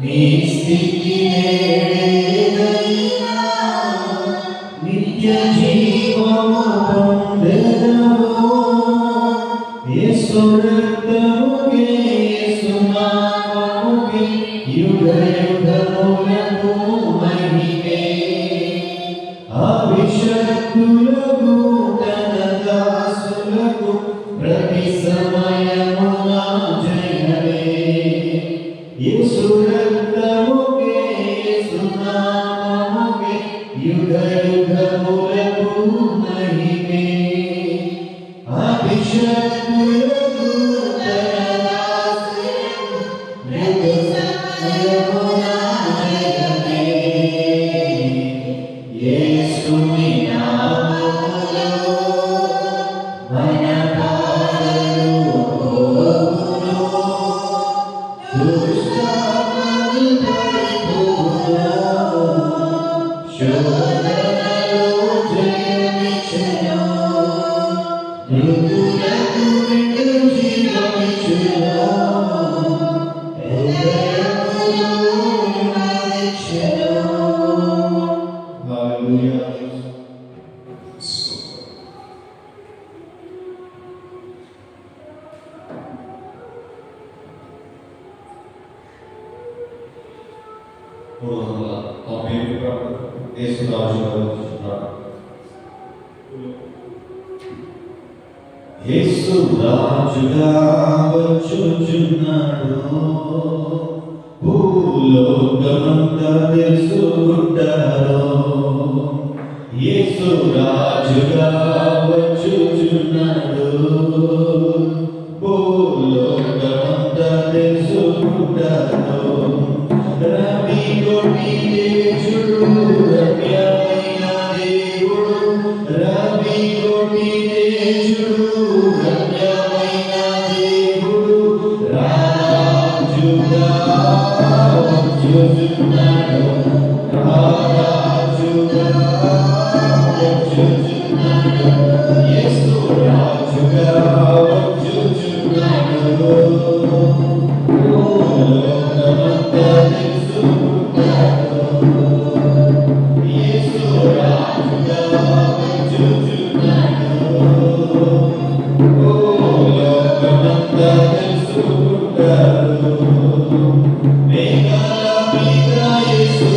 నీ స్థితి నేడేదైనా నిత్య జీవము పొందెదవు. యేసు రక్తముకే యేసు నామముకే యుగ యుగములకు మహిమే. అభిషక్తులకు తన దాసులకు ప్రతి సమయమున జయమే. యేసు రక్తముకే యేసు నామముకే యుగ యుగములకు మహిమే. అభిషక్తులకు తన దాసులకు ప్రతి సమయమున జయమే. యేసుని నామములో మన పాదలు పోవును, దుష్టాత్మలు పడిపోవును, శోధనలో జయమిచ్చును, మృతులకు నిండు జీవమిచ్చును, హృదయములో నెమ్మదిచ్చును. హల్లెలూయా. యేసు రాజుగా వచ్చుచున్నాడు, భూలోకమంతా తెలుసుకుంటారు. యేసు రాజుగా వచ్చుచున్నాడు, భూలోకమంతా తెలుసుకుంటారు. రవి కొట్టితే చూడు రమ్యమైన దేవుడు, రవి కొట్టితే చూడు రమ్యమైన దేవుడు, రాజుగా వచ్చుచున్నాడు, రాజుగా వచ్చుచున్నాడు. యేసు రాజుగా వచ్చుచున్నాడు, భూలోకమంతా తెలుసుకుంటాడు. యేసు రాజుగా వచ్చుచున్నాడు, భూలోకమంతా తెలుసుకుంటాడు. మేఘాల మీద యేసు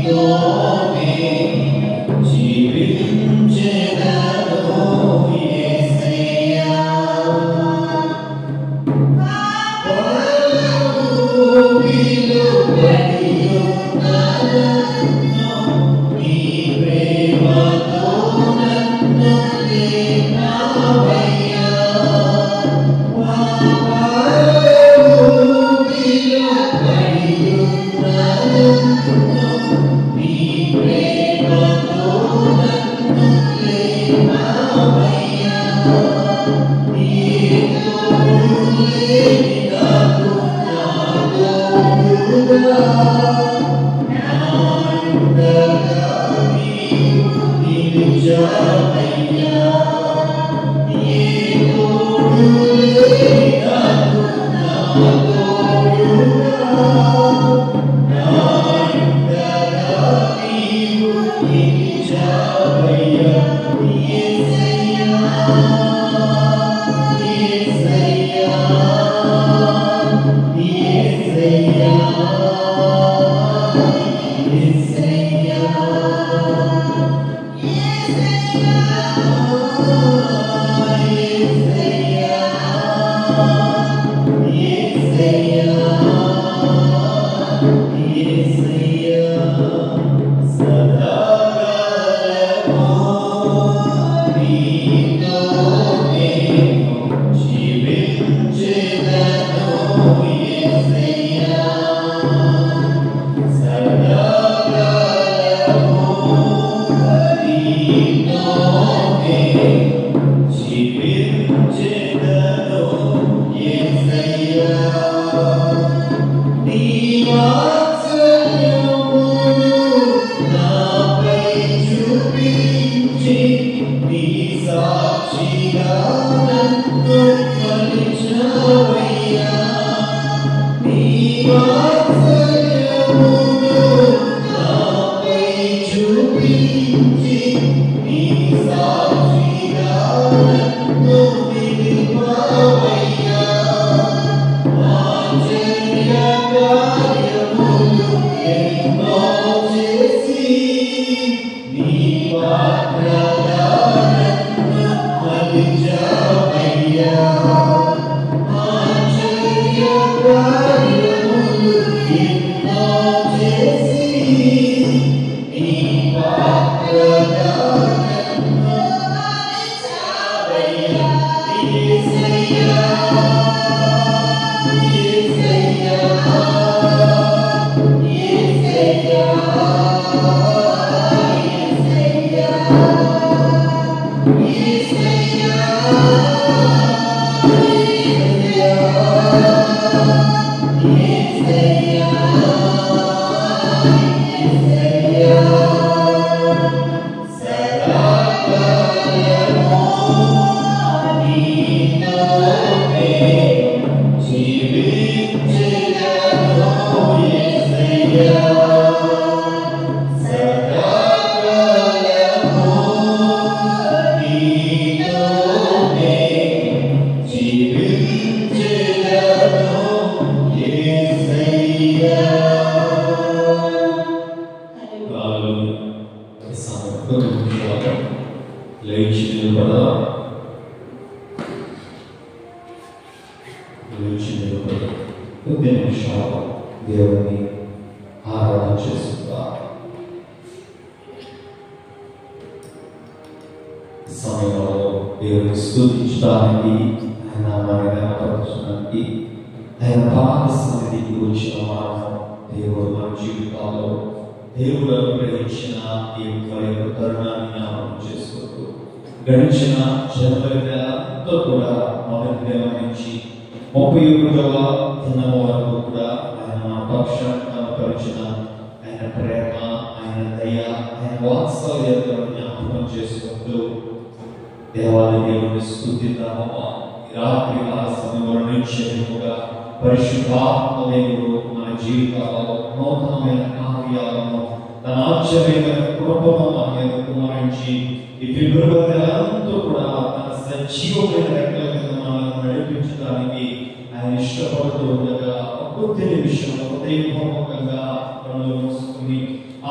Go. గడిచిన జనవరితో కూడా మొదటి నెల నుంచి 31వ దినం వరకు కూడా ఆయన మన పక్షాన్ని కనపరిచిన ఆయన ప్రేమ, ఆయన దయ, ఆయన వాత్సల్యతను జ్ఞాపకం చేసుకుంటూ దేవాలయ దేవుని స్తుతిద్దామా. రాత్రి ఆ సమయంలో నిశ్చయముగా పరిశుద్ధాత్మ దేవుడు మన జీవితాలలో నూతనమైన కార్యాలను తన ఆశ్చర్యమైన కృపను మన మీద కుమ్మరించి ఈ ఫిబ్రవరి నెలంతా కూడా తన సజీవమైన రెక్కల కింద మనల్ని నడిపించడానికి ఆయన ఇష్టపడుతూ ఉండగా కొద్ది నిమిషంలో హృదయపూర్వకంగా కళ్ళు మూసుకుని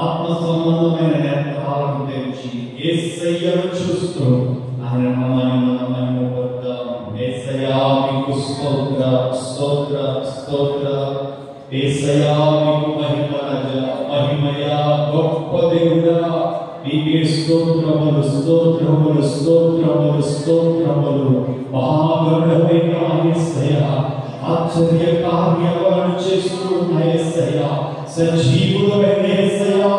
ఆత్మ సంబంధమైన నేత్రాలను తెరిచి యేసయ్యను చూస్తూ ఆయన నామాన్ని మనం మహిమపడతాం. యేసయ్యా మీకు స్తోత్ర స్తోత్ర స్తోత్ర. యేసయ్యా మీకు మహిమ రాజా, మహిమయా గొప్ప దేవుడా, నీకే స్తోత్రములు స్తోత్రములు స్తోత్రములు స్తోత్రములు. మహాగణమైన యేసయ్యా ఆశ్చర్య కార్యాలను చేస్తున్న యేసయ్యా, సజీవుడైన యేసయ్యా,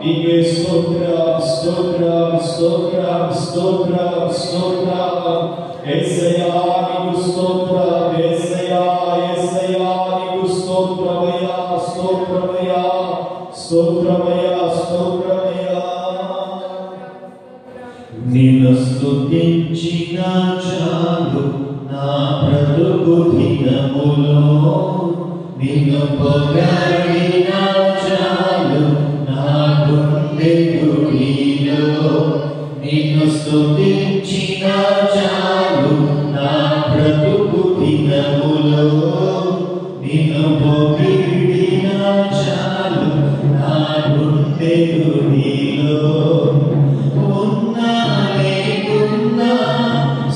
నీకే స్తోత్రం స్తోత్రం స్తోత్రం స్తోత్రం స్తోత్రం. యేసయ్యా నీకు స్తోత్రం, యేసయ్యా యేసయ్యా నీకు స్తోత్రమయ్యా స్తోత్రమయ్యా స్తోత్రమయ్యా స్తోత్రమయ్యా. నిన్ను స్తుతించిన చాలు నా బ్రతుకు దినములో, నిన్ను పొగడిన చాలు నా గుండె గుడిలో. నిన్ను స్తుతించిన చాలు నా బ్రతుకు దినములో, నిన్ను పొగిడిన చాలు నా గుండె గుడిలో. ఉన్నా లేకున్నా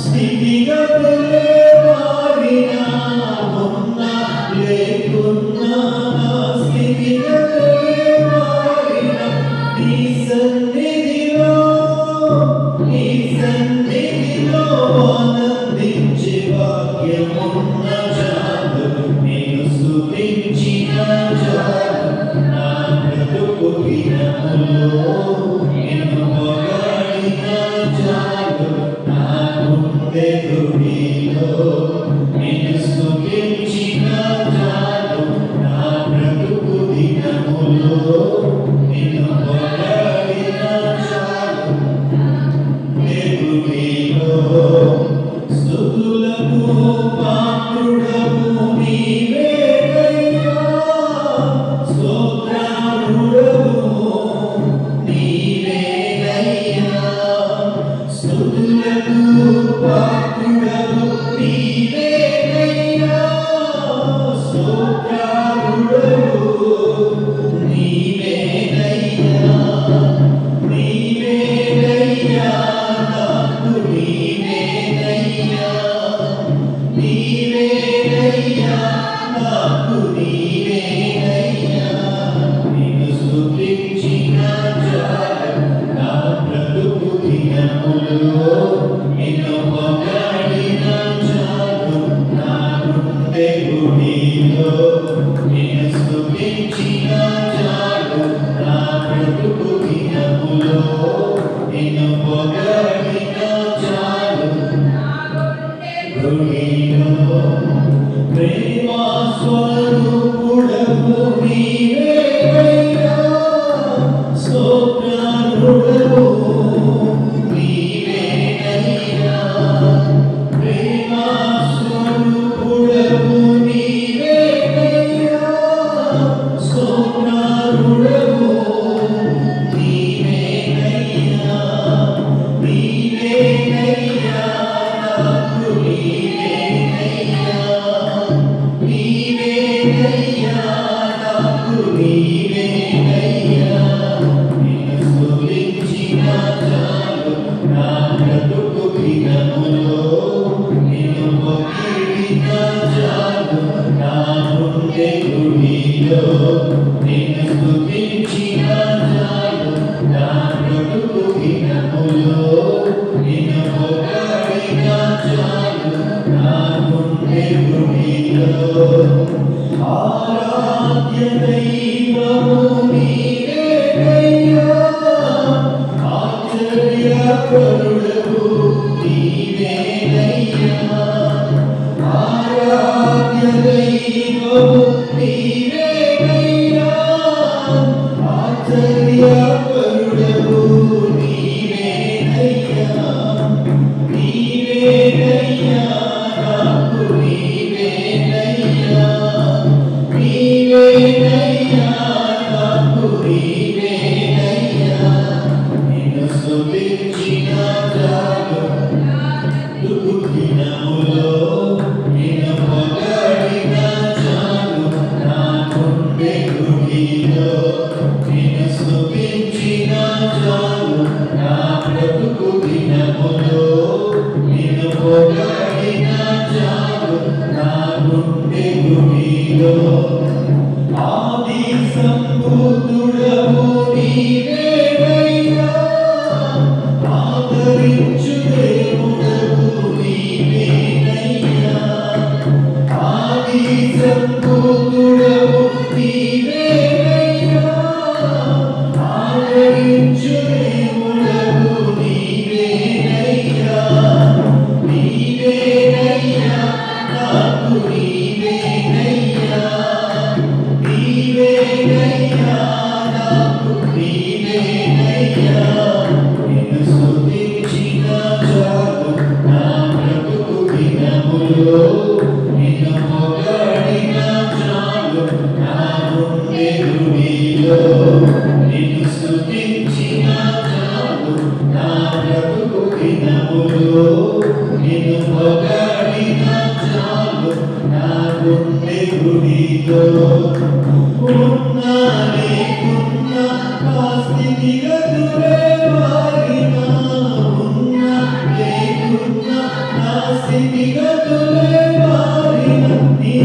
స్థితిగతులే మారినా, ఉన్నా లేకున్నా స్థితిగతులే మారినా, నీ సన్నిధిలో ఆనందించే భాగ్యమున్న చాలు. నేను స్తుతించిన చాలు నా బ్రతుకు దినములో, నిన్ను పొగడిన చాలు నా గుండె గుడిలో. నిన్ను స్తుతించిన చాలు నా బ్రతుకు దినములో, నిన్ను పొగడిన చాలు గుడిలో. స్తుతులకు పాత్రుడవు నీవేనయ్యా, స్తోత్రార్హుడవు నీవేనయ్యా. స్తుతులకు పాత్రుడవు నీవేనయ్యా, స్తోత్రార్హుడవు నీవేనయ్యా. నీవేనయ్యా నాకు నీవేనయ్యా, నీవేనయ్యా నాకు నీవేనయ్యా. నిన్ను స్తుతించిన చాలు నా బ్రతుకు దినములో, నిన్ను పొగడిన చాలు నా గుండె గుడిలో. నిన్ను స్తుతించిన చాలు నా బ్రతుకు దినములో, నిన్ను పొగడిన చాలు గుడిలో. ప్రేమ స్వరూపుడవు నీవేనయ్యా, స్తోత్రార్హుడవు నీవేనయ్యా. ప్రేమ స్వరూపుడవు నీవేనయ్యా, స్తోత్రార్హుడవు నీవేనయ్యా. నీవేనయ్యా నాకు నీవేనయ్యా, నీవేనయ్యా నాకు నీవేనయ్యా. నిన్ను స్తుతించిన చాలు నా బ్రతుకు దినములో, నిన్ను పొగిడిన చాలు నా గుండె గుడిలో. నిన్ను స్తుతించిన చాలు నా బ్రతుకు దినములో, నిన్ను పొగడిన చాలు నా గుండె గుడిలో. ఆరాధ్య దైవము నీవేనయ్యా, ఆశ్చర్యకరుడవు నీవేనయ్యా. ఆరాధ్య దైవము నీవేనయ్యా, ఆశ్చర్యకరుడవు నీవేనయ్యా. నీవేనయ్యా నాకు నీవేనయ్యా, నీవేనయ్యా నాకు నీవేనయ్యా. నిన్ను స్తుతించిన నిన్ను స్తుతించిన చాలు నా బ్రతుకు దినములో నిన్ను పొగడిన చాలు నా గుండె గుడిలో నిన్ను స్తుతించిన చాలు నా బ్రతుకు దినములో నిన్ను పొగడిన చాలు నా గుండె గుడిలో ఉన్నా లేకున్నా నా స్థితిగతులే మారినా ఉన్నా లేకున్నా నా స్థితిగతులే మారినా నీ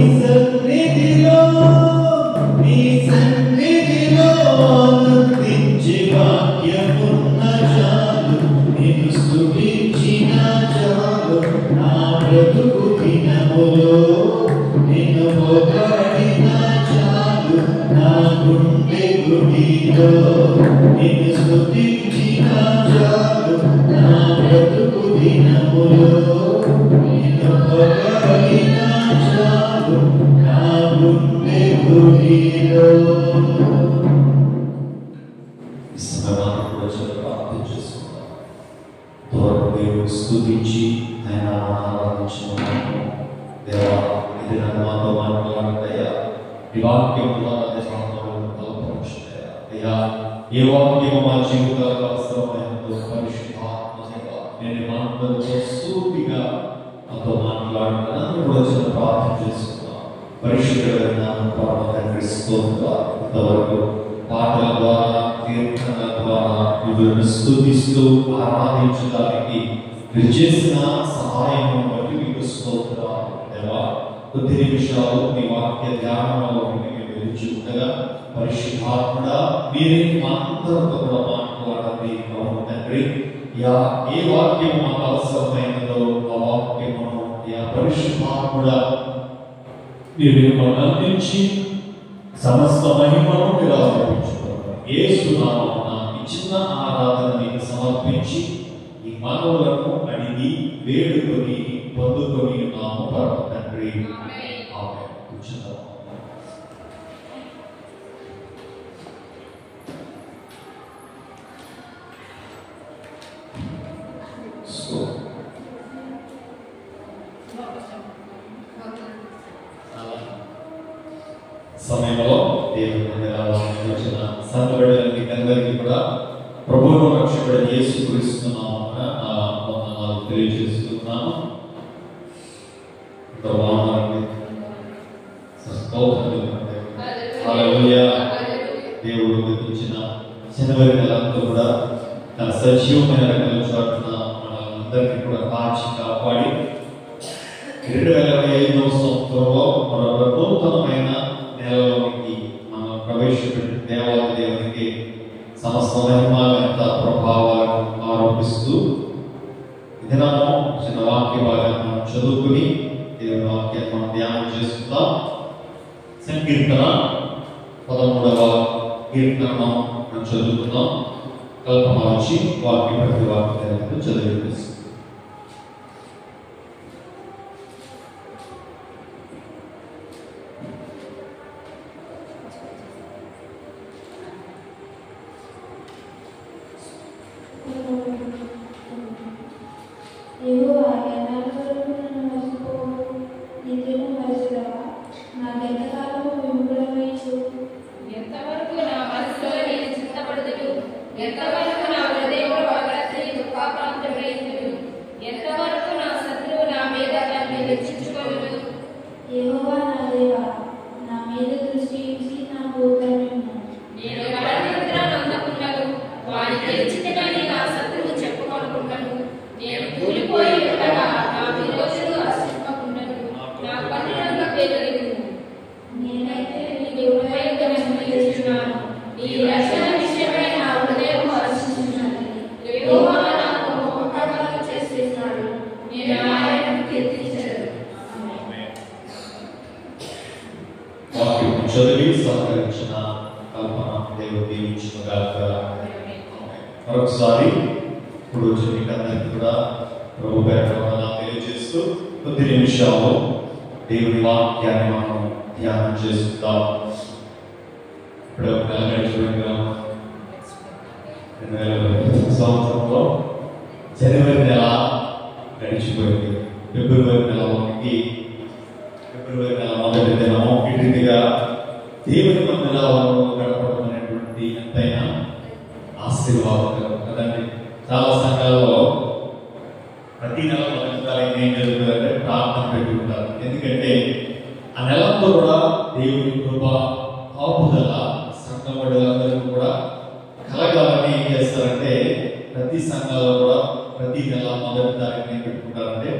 సన్నిధిలో ఆనందించే భాగ్యమున్న చాలు నిన్ను స్తుతించిన చాలు నా బ్రతుకు దినములో నిన్ను పొగడిన చాలు నా గుండె గుడిలో నిన్ను స్తుతించిన చాలు నా బ్రతుకు దినములో నిన్ను పొగడిన చాలు నా గుండె గుడిలో. ప్రార్థన చేసుకుందాం. దేవుడు స్తుతించి ఆయన ఆరాధించుకున్నాము. దేవా ఇది నన్ను మాతో మాట్లాడయ్యా ఈ వాక్యం ద్వారా బలపరచుదయ్యా అయ్యా ఏ వాక్యము మా జీవితాలకు అవసరమైనదో పరిశుద్ధాత్మగా నేను మాటలతో సూటిగా నాతో మాట్లాడుతున్నాను కూడా చిన్న ప్రార్థన చేసుకున్నాం. పరిశుద్ధమైన పరమ తండ్రి స్తోత్రాలు ఇంతవరకు పాటల ద్వారా కీర్తనల ద్వారా మిమ్మల్ని స్తుతిస్తూ ఆరాధించడానికి మీరు చేసిన సహాయం బట్టి మీకు స్తోత్రాలు దేవా. కొద్ది నిమిషాలు మీ వాక్య ధ్యానంలో మేము వెలుచుండగా పరిశుద్ధాత్ముడా మీరే మా అందరితో కూడా మాట్లాడండి అవును తండ్రి. ఏ వాక్యం మాకు అవసరమైనదో ఆ వాక్యమును పరిశుద్ధాత్ముడా మీరు అందించి సమస్త మహిమను మీరు ఆరోపించుకోవాలి. యేసు నామమున ఈ చిన్న ఆరాధన మీకు సమర్పించి ఈ మానవులను అడిగి వేడుకొని పొందుకొని ఉన్నాము పరమ తండ్రి. ఆమేన్. కూర్చుందాం. సమయంలో దేవుని వచ్చిన సంఘబిడ్డలకి అందరికీ కూడా ప్రభువును రక్షకుడు యేసు క్రీస్తు నామమున వందనాలు తెలియజేస్తున్నాను. దేవుడు ఇచ్చిన జనవరి నెలంతా కూడా తన సజీవమైన రంగంలో చాటున మనందరినీ కూడా కాచి కాపాడి 2025వ సంవత్సరంలో మరొక నూతనమైన నెలలోనికి మనం ప్రవేశపెట్టి దేవునికి సమస్త మహిమానంత ప్రభావాలను ఆరోపిస్తూ దినము చిన్న వాక్య భాగాన్ని మనం చదువుకుని దేవుని వాక్యాన్ని మనం ధ్యానం చేసుకుందాం. సంకీర్తన 13వ కీర్తన మనం చదువుకుందాం. కల్పమార్చి వాక్య ప్రతి వాక్యాలను చదివి చదివి సహకరించిన కల్పన దేవుడు దీవించుగాక. మరొకసారి ఇప్పుడు మీకందరికీ కూడా ప్రభు పేరు తెలియజేస్తూ కొద్ది నిమిషాలు దేవుని వాక్యాన్ని మనం ధ్యానం చేసుకుందాం. ఇప్పుడు 2025 గడిచిపోయింది. ఫిబ్రవరి నెల మొదటి దినము ఈ రీతిగా దేవుని మందిరాలలో గడపడం అనేటువంటి ఎంతైనా ఆశీర్వాదకరం కదండి. చాలా సంఘాలలో ప్రతి నెల మొదటి తారీఖు ఏం జరుగుతుందంటే ప్రార్థన పెట్టుకుంటారు. ఎందుకంటే ఆ నెలంతా కూడా దేవుని కృప కాపుదల సంఘబడులందరూ కూడా కలగాలని ఏం చేస్తారంటే ప్రతి సంఘాలలో కూడా ప్రతి నెల మొదటి తారీఖుని పెట్టుకుంటారంటే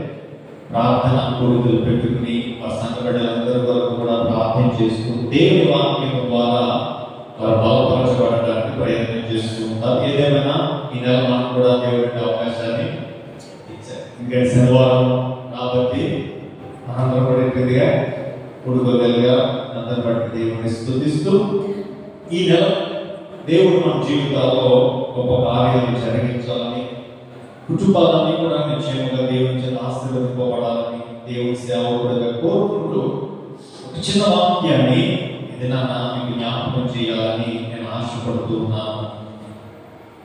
ప్రార్థన కోరికలు పెట్టుకుని ఆ సంఘబడులందరూ వరకు కూడా ప్రార్థన చేస్తూ దేవుని వాక్యం ద్వారా వారు బలపరచబడడానికి ప్రయత్నం చేస్తూ ఉంటారు. ఏదేమైనా ఈ నెల మనకు కూడా దేవుడికి అవకాశాన్ని ఇచ్చారు. ఇంకా శనివారం కాబట్టి మనందరం కూడా ఎక్కువగా కొడుకోగలిగా అందరి బట్టి దేవుని స్తుతిస్తూ ఈ నెల దేవుడు మన జీవితాల్లో గొప్ప కార్యాలు జరిగించాలని, కుటుంబాలన్నీ కూడా నిశ్చయముగా దేవుని చేత ఆశీర్వదింపబడాలని దేవుని సేవకుడిగా కోరుకుంటూ ఒక చిన్న వాక్యాన్ని ఇది మీకు జ్ఞాపకం చేయాలని నేను ఆశపడుతూ ఉన్నాను.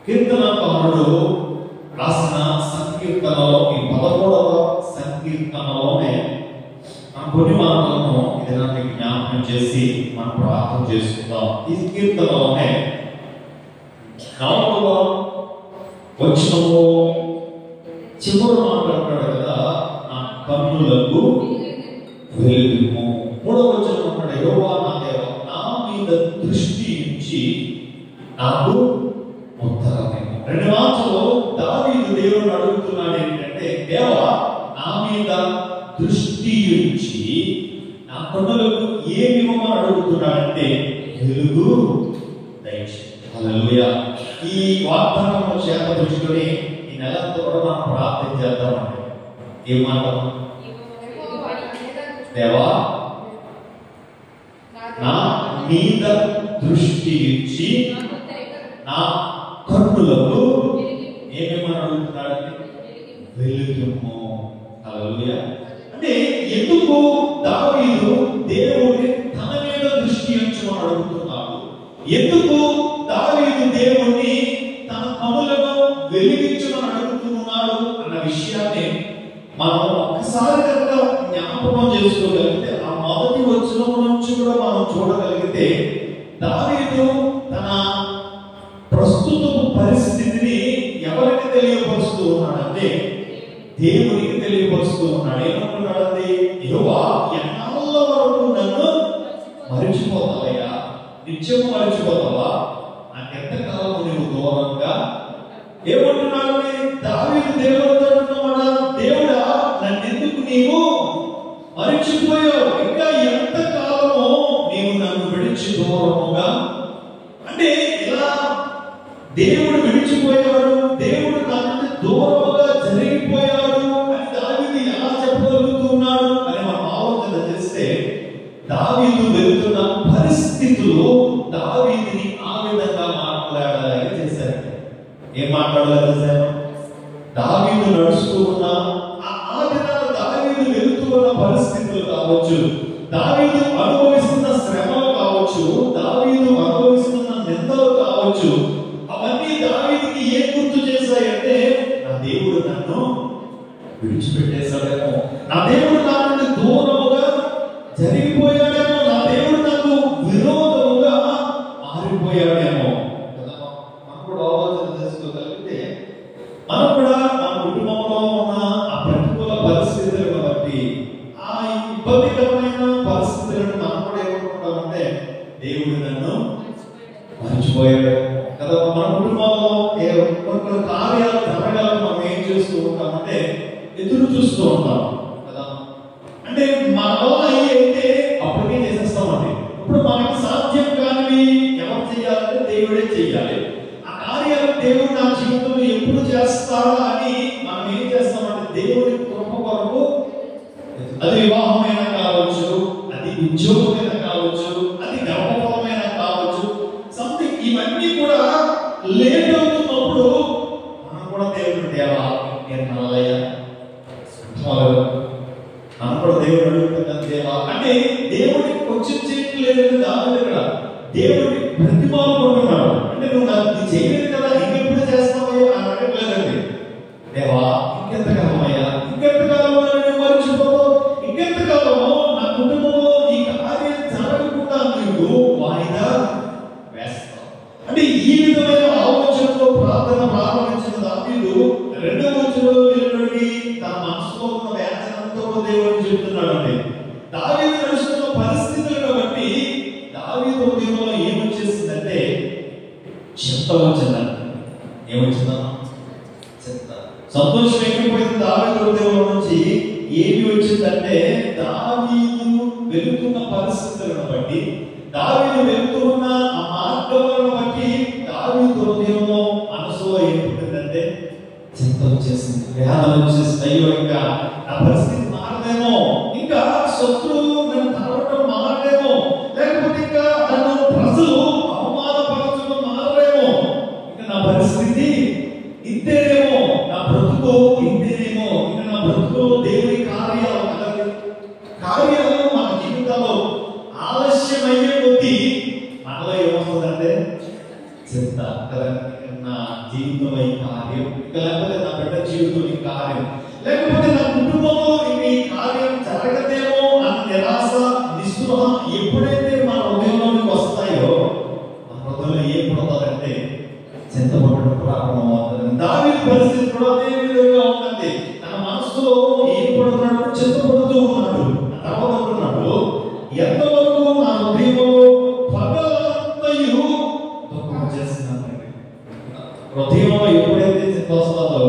కీర్తనకారుడు రాసిన సంకీర్తనలో ఈ 11వ సంకీర్తనలోనే కొన్ని మాటలను ఇది మీకు జ్ఞాపకం చేసి మనం ప్రార్థన చేసుకుందాం. ఈ కీర్తనలోనే 4వ వచనము చివరి మాట అంటాడు కదా, నా కన్నులకు వెలుగుము. 3వ వచనం అంటాడు, యెహోవా నా దేవా నా మీద దృష్టి ఉంచి నాకు ఉత్తరమిమ్ము. 2 మాటలు దావీదు దేవుడు అడుగుతున్నాడు ఏంటంటే, దేవా నా మీద దృష్టి ఉంచి నా కన్నులకు ఏమి ఇవ్వమని అడుగుతున్నాడంటే వెలుగు దయచేయి. హల్లెలూయా. ఈ వాగ్దానం చేతపరుచుకొని ఈ నెలంతా కూడా మనం ప్రార్థన చేద్దామండి. ఏమాట? దేవా నా మీద దృష్టి ఇచ్చి నా కన్నులకు ఏమేమని అడుగుతున్నాడంటే వెలుగుము. హల్లెలూయా. అంటే ఎందుకు దావీదు దేవుడిని తన మీద దృష్టి ఉంచమని అడుగుతున్నాడు? ఎందుకు దావీదు దేవుణ్ణి తన కన్నులను వెలిగించమని అడుగుతున్నాడు అన్న విషయాన్ని మనం ఒక్కసారి కనుక జ్ఞాపకం చేసుకోగలిగితే, ఆ మొదటి వచనం నుంచి కూడా మనం చూడగలిగితే దావీదు తన ప్రస్తుత పరిస్థితిని ఎవరికి తెలియపరుస్తూ ఉన్నాడంటే దేవునికి తెలియపరుస్తూ ఉన్నాడు. ఏమంటున్నాడండి? యెహోవా ఎన్నాళ్ళ వరకు నన్ను మరిచిపోతావయ్యా, నిత్యము మరిచిపోతావా, నాకెంతకాలం నువ్వు దూరంగా. ఏమంటున్నాడు దావీదు దేవుడితో అంటున్నాడా, దేవుడా నన్నెందుకు నీవు మరిచిపోయావు, ఇంకా ఎంతకాలమో నీవు నన్ను విడిచి దూరముగా. అంటే ఇలా దేవుడు విడిచిపోయాడు, దేవుడు నన్ను దూరముగా జరిగిపోయాడు అని దావీదు ఎలా చెప్పగలుగుతున్నాడు అని మనం ఆలోచన చేస్తే, దావీదు వెళ్తున్న పరిస్థితులు దావీదుని ఆ విధంగా మాట్లాడాలని చేశారు. ఏం మాట్లాడాలని చేశారు? దావీదు నడుస్తూ ఉన్న ఆ దినాలు దావీదు వెళ్తూ ఉన్న పరిస్థితులు కావచ్చు, దావీదు అనుభవిస్తున్న శ్రమలు కావచ్చు, దావీదు అనుభవిస్తున్న నిందలు కావచ్చు, అవన్నీ దావీదుకి ఏం గుర్తు చేశాయంటే, నా దేవుడు నన్ను విడిచిపెట్టేశాడేమో, నా దేవుడు నా నుండి దూరముగా జరిగిపోయాడేమో, నా దేవుడు నాకు విరోధముగా మారిపోయాడేమో. మనం కూడా ఆలోచన చేసుకోగలిగితే మనం కూడా మన కుటుంబంలో ఉన్న ఆ ప్రతికూల పరిస్థితులను బట్టి, ఆ ఇబ్బందికరమైన పరిస్థితులను మనం కూడా ఏమనుకుంటామంటే దేవుడు నన్ను మర్చిపోయాడు కదా. మన కుటుంబంలో కొన్ని కార్యాలు జరగాలని మనం ఏం చేస్తూ ఉంటామంటే ఎదురు చూస్తూ ఉంటాం కదా. అంటే మన వల్ల అయితే అప్పటికే చేసేస్తామండి. ఇప్పుడు మనకి సాధ్యం కానివి ఎవరు చేయాలంటే దేవుడే చేయాలి. ఆ కార్యాలు దేవుడు నా జీవితంలో ఎప్పుడు చేస్తాడా అని మనం ఏం చేస్తామంటే దేవుడి కృప కొరకు, అది వివాహమైనా కావచ్చు, అది ఉద్యోగమైనా కావచ్చు, అది గర్భఫలమైనా కావచ్చు, సంథింగ్ ఇవన్నీ కూడా లేట్ అవుతున్నప్పుడు మనం కూడా దేవుడు దేవా ఎన్నాళ్ళయ్యా మనం కూడా దేవుడు అడుగుతున్నాం దేవా అంటే దేవుడికి కొంచెం చేయట్లేదు దావీదు ఇక్కడ దేవుడిని ప్రతిమాలుకుంటున్నాడు. అంటే నువ్వు నాకు చేయలేదు కదా, ఇంకెప్పుడు చేస్తావయ్యా అని అడగట్లేదండి. దేవా ఇంకెంతకాలమయ్యా, ఇంకెంతకాలం అంటే ఈ విధమైన ఆలోచనతో ప్రార్థన ప్రారంభించిన దావీదు రెండవ వచనంలో నిలబడి తన మనసులో ఉన్న వేదనంతో దేవుడిని చెప్తున్నాడండి. దావీదు నడుస్తున్న పరిస్థితులను బట్టి దావీదు హృదయంలో ఏమొచ్చేసిందంటే చింత వచ్చిందంట. ఏమొచ్చిందమ్మా? చింత. సంతోషం ఎక్కిపోయింది దావీదు హృదయంలో నుంచి. ఏమి వచ్చిందంటే దావీదు వెళుతున్న పరిస్థితులను బట్టి, దావీదు వెళుతున్న ఆ మార్గాలను బట్టి దావీదు హృదయంలో మనసులో ఏమిటంటే చింత వచ్చేసింది, వేదన వచ్చేసింది. అయ్యో ఇంకా నా పరిస్థితి మారదేమో, ఇంకా శత్రువు నన్ను తరవటం మారదేమో, లేకపోతే ఇంకా నన్ను ప్రజలు అవమానపరచడం మారదేమో, ఇంకా నా పరిస్థితి ఇంతేనేమో, నా బ్రతుకు ఇంతేనేమో, ఇంకా నా బ్రతుకులో దేవుని కార్యాలు మన జీవితంలో ఆలస్యమయ్యే కొద్దీ మనలో ఏమవుతుందంటే చింత కదా. నా జీవితంలో ఈ కార్యం, లేకపోతే నా బిడ్డ జీవితంలో ఈ కార్యం, లేకపోతే నా కుటుంబంలో ఈ కార్యం జరగదేమో అన్న నిరాశ, నిస్పృహ ఎప్పుడైతే మన హృదయంలోకి వస్తాయో మన హృదయంలో ఏం పడుతుందంటే చింతపడడం ప్రారంభమవుతుంది. దావీదు పరిస్థితి కూడా అదే విధంగా ఉందండి. తన మనసులో ఏం పడుతున్నాడు? చింతపడుతూ ఉన్నాడు. తర్వాత అంటున్నాడు, ఎంతవరకు నా హృదయంలో పగలంతయు దుఃఖం చేస్తున్నానండి. హృదయంలో ఎప్పుడైతే చింత వస్తుందో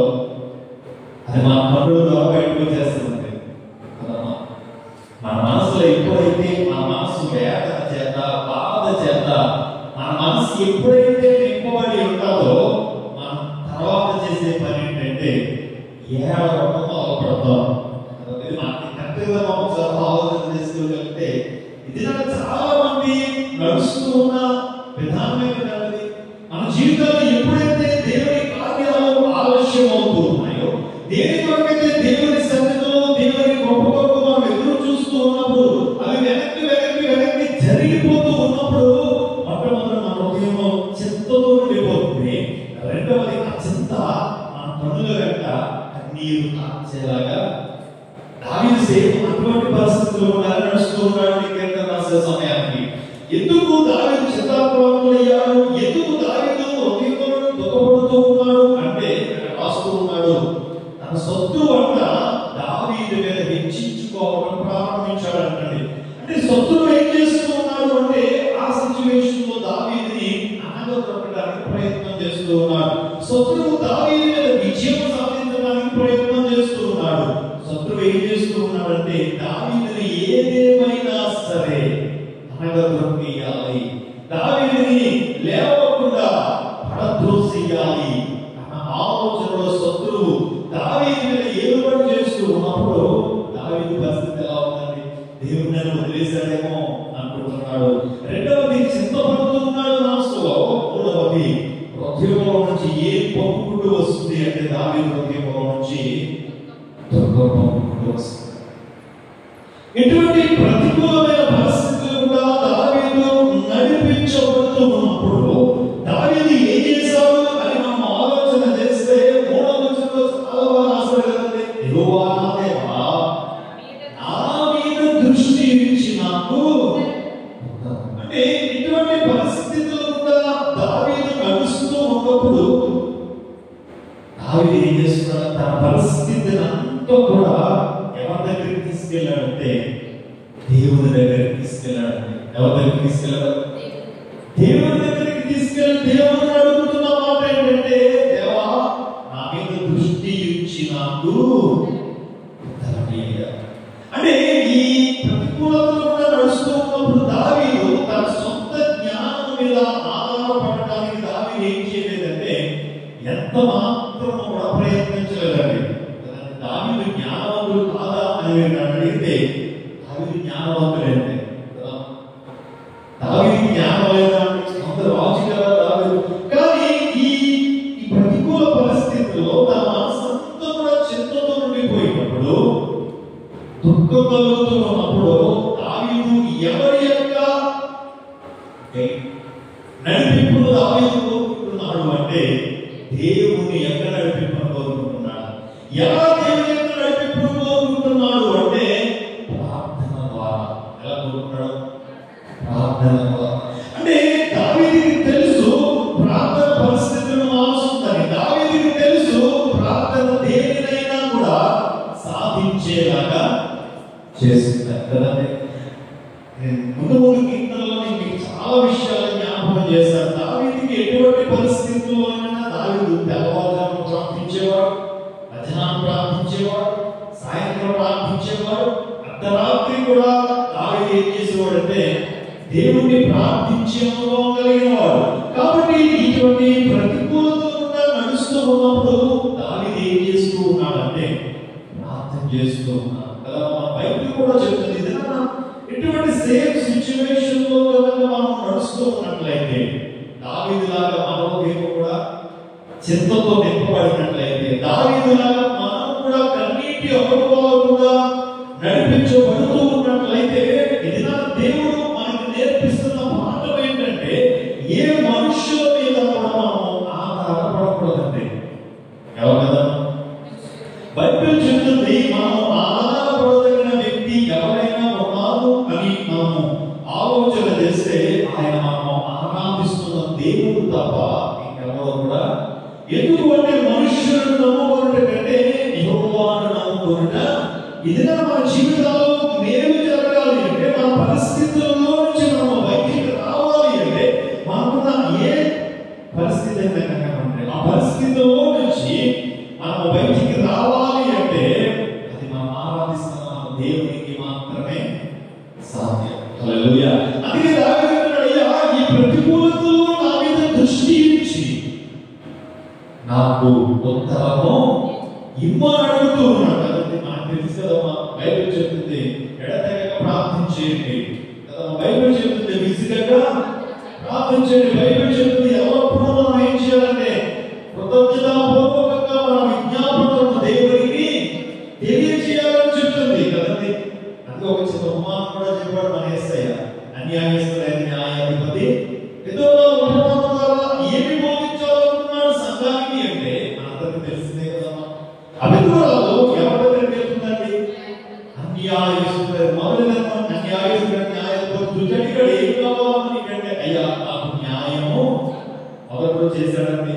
అది మన పనుల ద్వారా బయటకు వచ్చేస్తుంది. మన మనసులో ఎప్పుడైతే మన మనసు వేదన చేత, బాధ చేత మన మనసు ఎప్పుడైతే నింపబడి ఉంటుందో మనం తర్వాత చేసే పని ఏంటంటే ఏడవడం మొదలుపెడతాం. ఇది మనకి కరెక్ట్గా ఒకసారి ఆలోచన చేసుకోగలిగితే ఇది చాలా మంది నడుస్తూ ఉన్న విధానమే కదండి. మన జీవితంలో ఎప్పుడైతే దేవుని కార్యాలు ఆలస్యం అవుతూ ఉన్నాయో, దేని కొరకైతే దేవుని సన్నిధిలో దేవుని గొప్ప కొరకు మనం ఎదురు చూస్తూ ఉన్నప్పుడు అవి వెనక్కి వెనక్కి వెనక్కి జరిగిపోతూ ఉన్నప్పుడు మొట్టమొదటి మన హృదయంలో చింతతో నిండిపోతుంది. రెండవది ఆ చింత మన పనుల వెంట కన్నీరు కాచేలాగా దావీదు సేమ్ అటువంటి పరిస్థితుల్లో నడుస్తూ ఉన్నాడు. కీర్తన రాసే సమయానికి ఎందుకు దావీదు చింతాక్రాంతుడయ్యాడు, ఎందుకు దావీదు హృదయంలో దుఃఖపడుతూ ఉన్నాడు అంటే రాస్తూ ఉన్నాడు, తన శత్రువు అంట దావీదు మీద హెచ్చించుకోవడం ప్రారంభించాడంటండి. అంటే శత్రువు ఏం చేస్తూ ఉన్నాడు అంటే ఆ సిచ్యువేషన్ లో దావీదుని అనగదొక్కడానికి ప్రయత్నం చేస్తూ ఉన్నాడు. శత్రువు దావీదు మీద విజయం సాధించడానికి ప్రయత్నం చేస్తూ ఉన్నాడు. శత్రువు ఏం చేస్తూ ఉన్నాడంటే దావీదుని ఏదేమైనా సరే అనగదొక్కేయాలి, దావీదుని లేవకుండా పడద్రోసేయాలి అన్న ఆలోచనలో శత్రువు దావీదు మీద ఏలుబడి చేస్తూ ఉన్నప్పుడు దావీదు పరిస్థితి ఎలా ఉందండి? దేవుడు నన్ను వదిలేశాడేమో అనుకుంటున్నాడు. రెండవది చింతపడుతూ ఉన్నాడు మనసులో. మూడవది హృదయంలో నుంచి ఏ పొంగుడు వస్తుంది అంటే దావీదు హృదయంలో నుంచి దుఃఖం పొంగుడు వస్తుంది. ఇటువంటి ప్రతికూలమైన పరిస్థితులు కూడా దావీదు నడిపించబడుతూ ఉన్నప్పుడు దావీదు ఏం చేశాడు అని మనం ఆలోచన చేస్తే మూడవ వచనంలో చాలా బాగా రాశాడు కదండి. యెహోవా నా దేవా, నా మీద దృష్టి ఉంచి నాకు. అంటే ఇటువంటి పరిస్థితులు కూడా దావీదు నడుస్తూ ఉన్నప్పుడు దావీదు ఏం చేస్తున్నాడు? తన పరిస్థితిని అంతా కూడా ఎవరి దగ్గరికి తీసుకెళ్ళాడంటే దేవుని దగ్గరికి తీసుకెళ్ళాడండి. ఎవరి దగ్గరికి తీసుకెళ్ళాడు? దేవుని దగ్గరికి తీసుకెళ్ళి దేవుని అడుగుతున్న మాట ఏంటంటే, దేవా నా మీద దృష్టి ఉంచి నాకు. అంటే ఈ ప్రతికూలతలు కూడా నడుస్తూ ఉన్నప్పుడు దావీదు తన సొంత జ్ఞానం మీద ఆధారపడటానికి దావీదు ఏం చేయలేదంటే ఎంత మాత్రం కూడా ప్రయత్నించలేదండి. దావీదు జ్ఞానవంతుడు కాదా అని అడిగితే దావీదు జ్ఞానవంతుడండి. దావీదు జ్ఞానం లేదా అంత రాజు కదా దావీదు. కానీ ఈ ప్రతికూల పరిస్థితుల్లో తన మనసంతా కూడా చింతతో ఉండిపోయినప్పుడు, దుఃఖం కలుగుతూ ఉన్నప్పుడు దావీదు ఎవరి యొక్క నడిపింపును దావీదు కోరుకుంటున్నాడు అంటే దేవుని యొక్క నడిపింపును కోరుకుంటున్నాడు. ఎలా దేవుని యొక్క నడిపింపును కోరుకుంటున్నాడు అంటే ప్రార్థన ద్వారా. ఎలా కోరుకుంటున్నాడు? ప్రార్థన ద్వారా. అంటే దావీదుకి తెలుసు పరిస్థితుల్లో దావీదు తెల్లవారుజామున ప్రార్థించేవాడు, మధ్యాహ్నం ప్రార్థించేవాడు, సాయంత్రం ప్రార్థించేవాడు, అర్ధరాత్రి కూడా దావీదు ఏం చేసేవాడంటే దేవుణ్ణి ప్రార్థించే అనుభవం కలిగిన వాడు. కాబట్టి ఇటువంటి ప్రతికూలతగా నడుస్తూ ఉన్నప్పుడు దావీదు ఏం చేస్తూ ఉన్నాడంటే ప్రార్థన చేస్తూ ఉన్నాడు కదా. మన బైబిల్ కూడా చెప్తుంది, ఇటువంటి సేమ్ సిచ్యువేషన్ లో కనుక మనం నడుస్తూ ఉన్నట్లయితే దావీదులాగా మనోదేమో కూడా చింతతో నింపబడినట్లయితే, దావీదులాగా మనం కూడా కన్నీటి అనుభవాలు కూడా నడిపించబడుతూ ఉన్నట్లయితే, ఇది నా దేవుడు మనకు నేర్పిస్తున్న పాఠం ఏంటంటే ఏ మనుషుల మీద కూడా మనం ఆధారపడకూడదండి. ఎవరు కదా బైబిల్ చెప్తుంది, మనం ఆధారపడదగిన వ్యక్తి ఎవరైనా ఉన్నారు అని మనము ఆలోచన చేస్తే ఆయన మనం ఆరాధిస్తున్న దేవుడు తప్ప ఇంకెవరో కూడా. ఎందుకు అంటే మనుషులను నమ్ముకున్నట్టు కంటే యెహోవాను నమ్ముకున్నట ఇది మన జీవితాల్లో మేలు జరగాలి అంటే, మన పరిస్థితుల్లో నుంచి మనం బయటికి రావాలి అంటే, మనకున్న ఏ పరిస్థితి అయితే కనుక ఆ పరిస్థితుల్లో నుంచి మనం బయటికి రావాలి అంటే అది మనం ఆరాధిస్తున్న దేవునికి మాత్రమే సాధ్యం. హల్లెలూయా. అందుకే దావీదు అయ్యా ఈ ప్రతికూలతలో నా మీద దృష్టి ఇచ్చి నాకు ఉత్తరము ఇమ్మని అడుగుతూ ఉన్నాడు. మనకు తెలుసు కదా, బైబిల్ చెప్తుంది ఎడతెగక ప్రార్థించేయండి కదా, బైబిల్ చెప్తుంది విసిగక ప్రార్థించేయండి. బైబిల్ చెప్తుంది ఎల్లప్పుడూ మనం ఏం చేయాలంటే కృతజ్ఞతాపూర్వకంగా మన విజ్ఞాపనలను దేవునికి తెలియజేయాలని చెప్తుంది కదండి. అందుకే ఒక చిన్న ఉపమానం కూడా చెప్పాడు మన యేసయ్య. అన్యాయస్తులైన న్యాయాధిపతి ఏదో ఏమి బోధించాలనుకున్నాడు సంఘానికి అంటే మనందరికీ తెలిసిందే కదా. అభిప్రాయాలు ఎవరి దగ్గరికి వెళ్తుందండి? అన్యాయస్తులు మొదలైన అన్యాయస్తుల న్యాయాధిపతులు ఇక్కడ ఏం కావాలని అంటే, అయ్యా నాకు న్యాయము మొదటి రోజు చేశాడండి,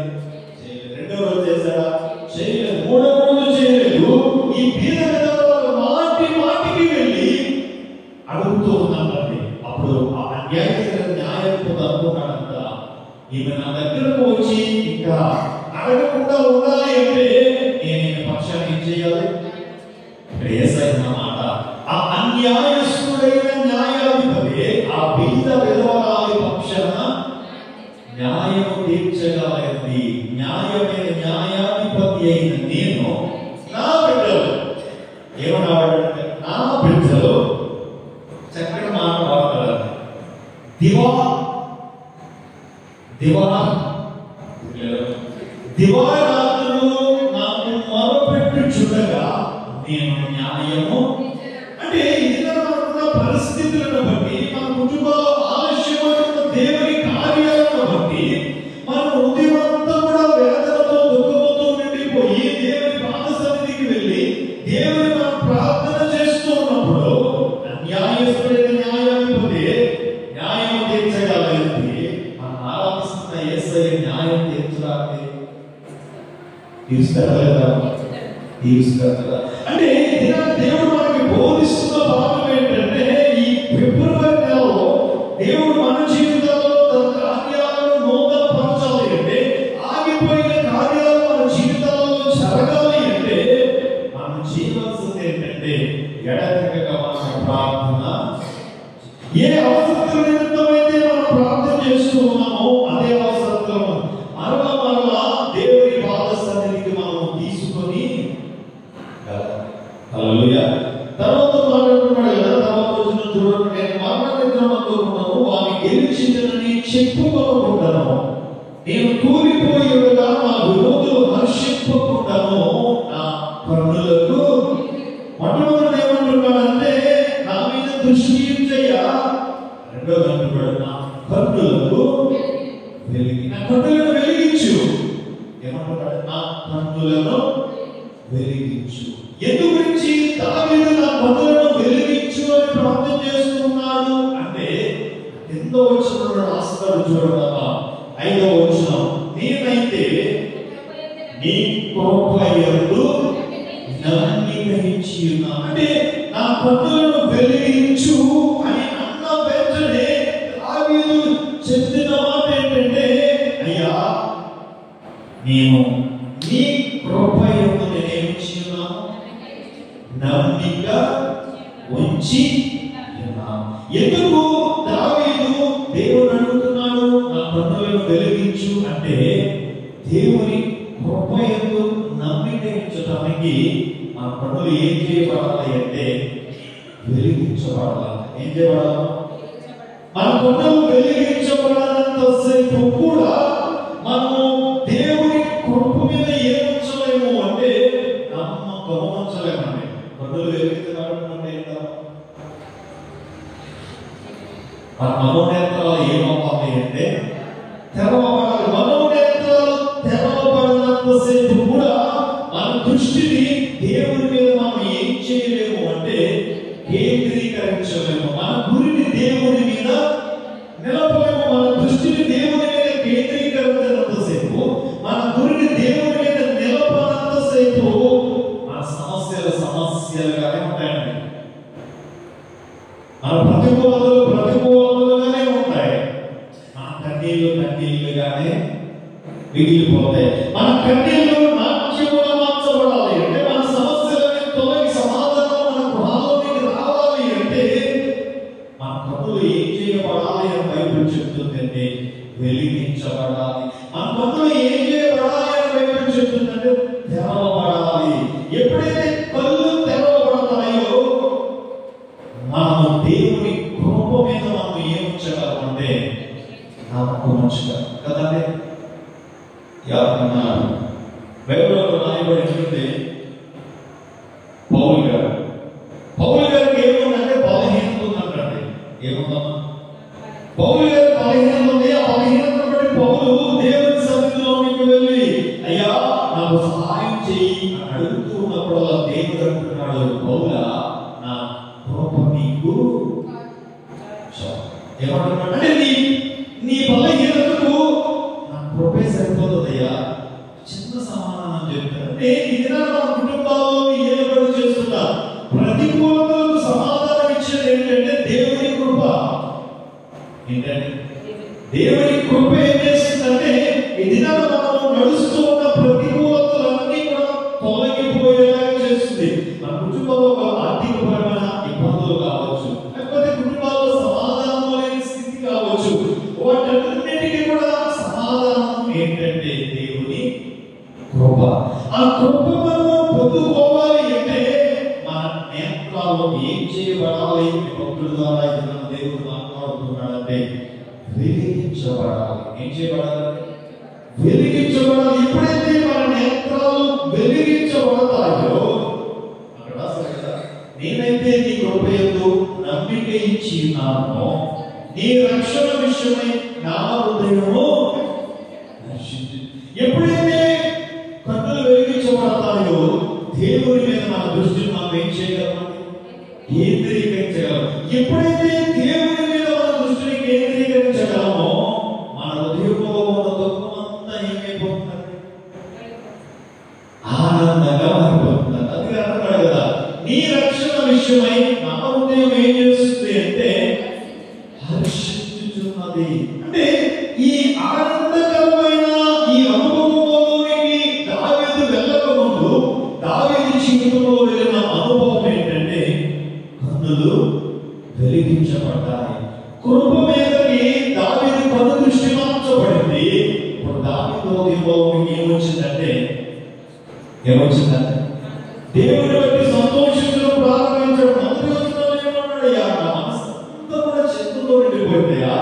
రెండో రోజు చేశాడా, చేయలేదు, మూడో రోజు చేయలేదు. ఈ పేద మాటికి వెళ్ళి అడుగుతూ ఉన్నాడండి. అప్పుడు ఆ అన్యాయస్తుల న్యాయాధిపతి అనుకున్నాడంట, ఈమె నా దగ్గరకు వచ్చి ఇంకా అడగకుండా ఉండాలి అంటే నేను పక్షాన్ని ఏం చేయాలి? మాట ఆ అన్యాయస్తుడైన న్యాయాధిపతి ఆ బీద విధవరాలి పక్షాన న్యాయం తీర్చగలది. న్యాయమైన న్యాయాధిపతి అయిన నేను నా బిడ్డలు ఏమన్నాడంటే, నా బిడ్డలు చక్కటి మాట వాడతారు. దివారాత్రులు నాకు మొరపెట్టుచుండగా నేను న్యాయము అంటే ఇది మనకున్న పరిస్థితులను బట్టి, మన కుటుంబాల ఆలస్యమైన దేవుని కార్యాలను బట్టి మన హృదయమంతా కూడా వేదనతో దుఃఖంతో నిండిపోయి దేవుని పాద సన్నిధికి వెళ్ళి దేవుని మనం ప్రార్థన చేస్తూ ఉన్నప్పుడు అన్యాయస్తుడైన న్యాయాధిపతి న్యాయం తీర్చగలిగింది. మనం ఆరాధిస్తున్న యేసయ్య న్యాయం తీర్చడానికి తీరుస్తారా అంటే దేవుడు మనకి బోధిస్తున్న భాగం ఏంటంటే, ఈ ఫిబ్రవరి నెలలో దేవుడు మన జీవితాల్లో తన కార్యాలను నూతన పరచాలి అంటే, ఆగిపోయిన కార్యాలు మన జీవితాల్లో జరగాలి అంటే మనం చేయవలసింది ఏంటంటే ఎడతెగక మన ప్రార్థన. ఏ అవసరం నిమిత్తమైతే మనం ప్రార్థన చేస్తూ ఉన్నామో అదే అవసరంలో మరలా దేవుని పాద సన్నిధికి మనం తీసుకొని హల్లెలూయా. తర్వాత మాట్లాడుతున్నాడు కదా, తర్వాత రోజున చూడండి, నేను మరణ నిద్రలో ఉన్నాను, వాని గెలిచిందని చెప్పుకోకుండాను, నేను కూలిపోయి ఉండగా నా విరోధులు హర్షింపకుండాను నా కన్నులకు. మొట్టమొదటి ఏమంటున్నాడంటే నా మీద దృష్టి ఉంచయ్యా. రెండో అంటున్నాడు నా కన్నులకు నా కన్నులను వెలిగించు. ఏమంటున్నాడు? నా కన్నులను వెలిగించు. ఎందు గురించి దావీదు నా కన్నులను వెలిగించు అని ప్రార్థన చేస్తున్నాడు అంటే, ఎంతో వచనంలో రాస్తాడు చూడగా 5వ వచనం, నేనైతే నీ కృపయందు నమ్మికరించి ఉన్నాను. అంటే నా కన్నులను వెలిగించు అని అన్న వెంటనే దావీదు చెప్తున్న మాట ఏంటంటే, అయ్యా మేము నీ కృప యందు నేనేమిచ్చున్నాము, నమ్మిక ఉంచి ఉన్నాము. ఎందుకు దావీదు దేవుడు అడుగుతున్నాడు నా కన్నులను వెలిగించు అంటే, దేవుని కృప యందు నమ్మిక ఉంచడానికి ఆ కన్నులు ఏం చేయబడాలి అంటే వెలిగించబడాలి. ఏం చేయబడాలి? మన కన్నులు వెలిగించబడాలంతసేపు కూడా మనము దేవుని కృప మీద ఏముంచలేము అంటే నమ్మకం ఉంచలేమండి. కన్నులు వెలిగించబడడం అంటే ఏంటో మన మనోనేత్రాలు ఏమవ్వాలి అంటే తెరవబడాలి. మనోనేత్రాలు తెరవబడినంతసేపు కూడా మన దృష్టిని దేవుని మీద మనం ఏం చేయలేము అంటే కేంద్రీకరించలేము. మన గురిని దేవుని మీద నిలపలేము. మన దృష్టిని దేవుని మీద కేంద్రీకరించినంతసేపు, మన గురిని దేవుని మీద నిలపనంతసేపు మన సమస్యలుగానే ఉంటాయండి. మన ప్రతికూలతలుగానే ఉంటాయి. మన కన్నీళ్లుగానే మిగిలిపోతాయి. మన కన్నీళ్లు నాట్యముగా మార్చబడాలి అంటే, మన సమస్యలని తొలగి సమాధానం మన గృహాల్లోకి రావాలి అంటే మన కన్నులు ఏం చేయబడాలి అని బైబిల్ చెప్తుందంటే వెలిగించబడాలి. మన కన్నులు ఏం చేయబడాలి అని బైబిల్ చెప్తుందంటే తెరవబడాలి. ఎప్పుడైతే కళ్ళు తెరవబడతాయో మనము దేవుని కృప మీద మనం ఏముంచగలమంటే నమ్మకం ఉంచగలం కదండి. బైబిల్లో రాయబడినట్లయితే పౌలు గారికి ఏముందంటే బలహీనత ఉందంటే. ఏముందమ్మా? పౌలు గారి బలహీనత ఉంది. ఆ బలహీనత బట్టి పౌలు దేవుని సన్నిధిలోకి వెళ్ళి అయ్యా నాకు సహాయం చేయి అని అడుగుతూ ఉన్నప్పుడు దేవుడు అంటున్నాడు, పౌలా నా కృప నీకు ఏమంటున్నాడు అంటే నీ బలహీనతకు నా కృపే సరిపోతుందయ్యా. చిన్న సమాధానం చెప్తాను అంటే ఇది మన కుటుంబాల్లో ఏర్పాటు చేస్తున్నా ప్రతికూలతలకు సమాధానం ఇచ్చేది ఏంటంటే దేవుని కృప. ఏంటంటే దేవుని కృప ఏం చేస్తుందంటే ఇది మనం నడుస్తూ ఉన్న ప్రతికూలతలన్నీ కూడా తొలగిపోయేలాగా చేస్తుంది. మన కుటుంబంలో ఒక ఆర్థికపరమైన ఇబ్బందులు కావచ్చు, లేకపోతే కుటుంబాల్లో సమాధానం లేని స్థితి కావచ్చు, వాటన్నిటికీ కూడా సమాధానం ఏంటంటే దేవుని కృప. ఆ కృప మనం పొందుకోవాలి అంటే మన నేత్రాలు ఏం చేయబడాలి? భక్తుల ద్వారా దేవుడు మాట్లాడుతున్నాడంటే వెలిగించబడాలి. ఏం చేయబడాలి? వెలిగించబడాలి. ఎప్పుడైతే మన నేత్రాలు వెలిగించబడతాయో అక్కడ రాశారు కదా, నేనైతే నీ కృప యందు నమ్మిక ఇచ్చి ఉన్నాను, నీ రక్షణ విషయమై నా హృదయము హర్షించింది. ఎప్పుడైతే కన్నులు వెలిగించబడతాయో దేవుని మీద మన దృష్టిని మనం ఏం చేయగలం? కేంద్రీకరించగలం. ఎప్పుడైతే దేవుని మీద మన దృష్టిని కేంద్రీకరించగలమో మన హృదయంలో ఉన్న దుఃఖం అంతా ఏమైపోతుంది? ఆనందంగా మారిపోతుంది. అది అంటున్నాడు కదా, నీ రక్షణ విషయమై నా హృదయం ఏం చేస్తుంది అంటే హర్షించుచున్నది. అంటే ఈ ఆనందకరమైన ఈ అనుభవంలోనికి దావీదు వెళ్ళకముందు దావీదు జీవితంలో వెళ్ళిన అనుభవం ఏంటంటే కన్నులు వెలిగించబడ్డాయి. కృప మీదకి దావీదు కన్ను దృష్టి మార్చబడింది. ఇప్పుడు దావీదు హృదయంలోకి ఏమొచ్చిందంటే దేవుని బట్టి సంతోషించడం ప్రారంభించడం. మొదటి వచనంలో ఏమన్నాడు? నా మనసు అంతా కూడా చింతతో నిండిపోయిందయ్యా.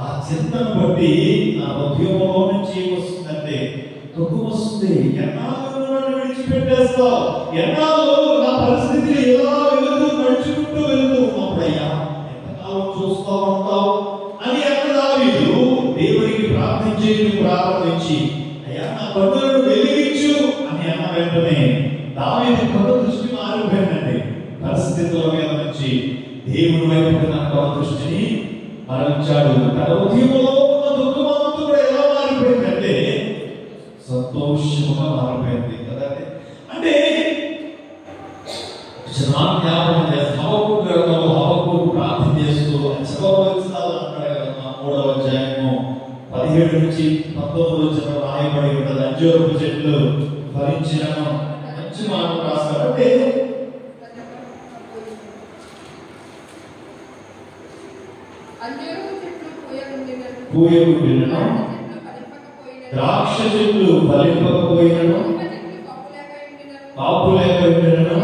ఆ చింతను బట్టి నా హృదయంలో నుంచి ఏమొస్తుందంటే దుఃఖం వస్తుంది. ఎన్నాళ్ళు నన్ను విడిచిపెట్టేస్తావు, ఎన్నాళ్ళు నా పరిస్థితి ఎలా నడుచుకుంటూ వెళ్తూ ఉన్నప్పుడయ్యా ఎంతకాలం చూస్తూ ఉంటావు అని అన్న దావీదు దేవునికి ప్రార్థించేందుకు ప్రారంభించి అయ్యా నా కన్నులను వెలిగించు అని అన్న వెంటనే దావీదు కన్ను దృష్టి మారిపోయిందండి. పరిస్థితుల మీద నుంచి దేవుని వైపు తన కన్ను దృష్టిని మరల్చాడు. తన హృదయంలో ఉన్న దుఃఖమంతా కూడా ఎలా మారిపోయిందంటే సంతోషముగా మారిపోయింది కదండి. అంటే జ్ఞాపకం చేస్తాం. హబక్కు ప్రార్థన చేస్తూ చదవవలసిన అంటాడు కదా, 3వ అధ్యాయము 17 నుంచి 19 వచ్చిన రాయబడి ఉంటుంది. అంజూరపు చెట్లు ఫలించినను మంచి మాట రాస్తారు. అంటే పూయకుండినను, ద్రాక్ష చెట్లు ఫలింపకపోయినను, కాపు లేకపోయినను,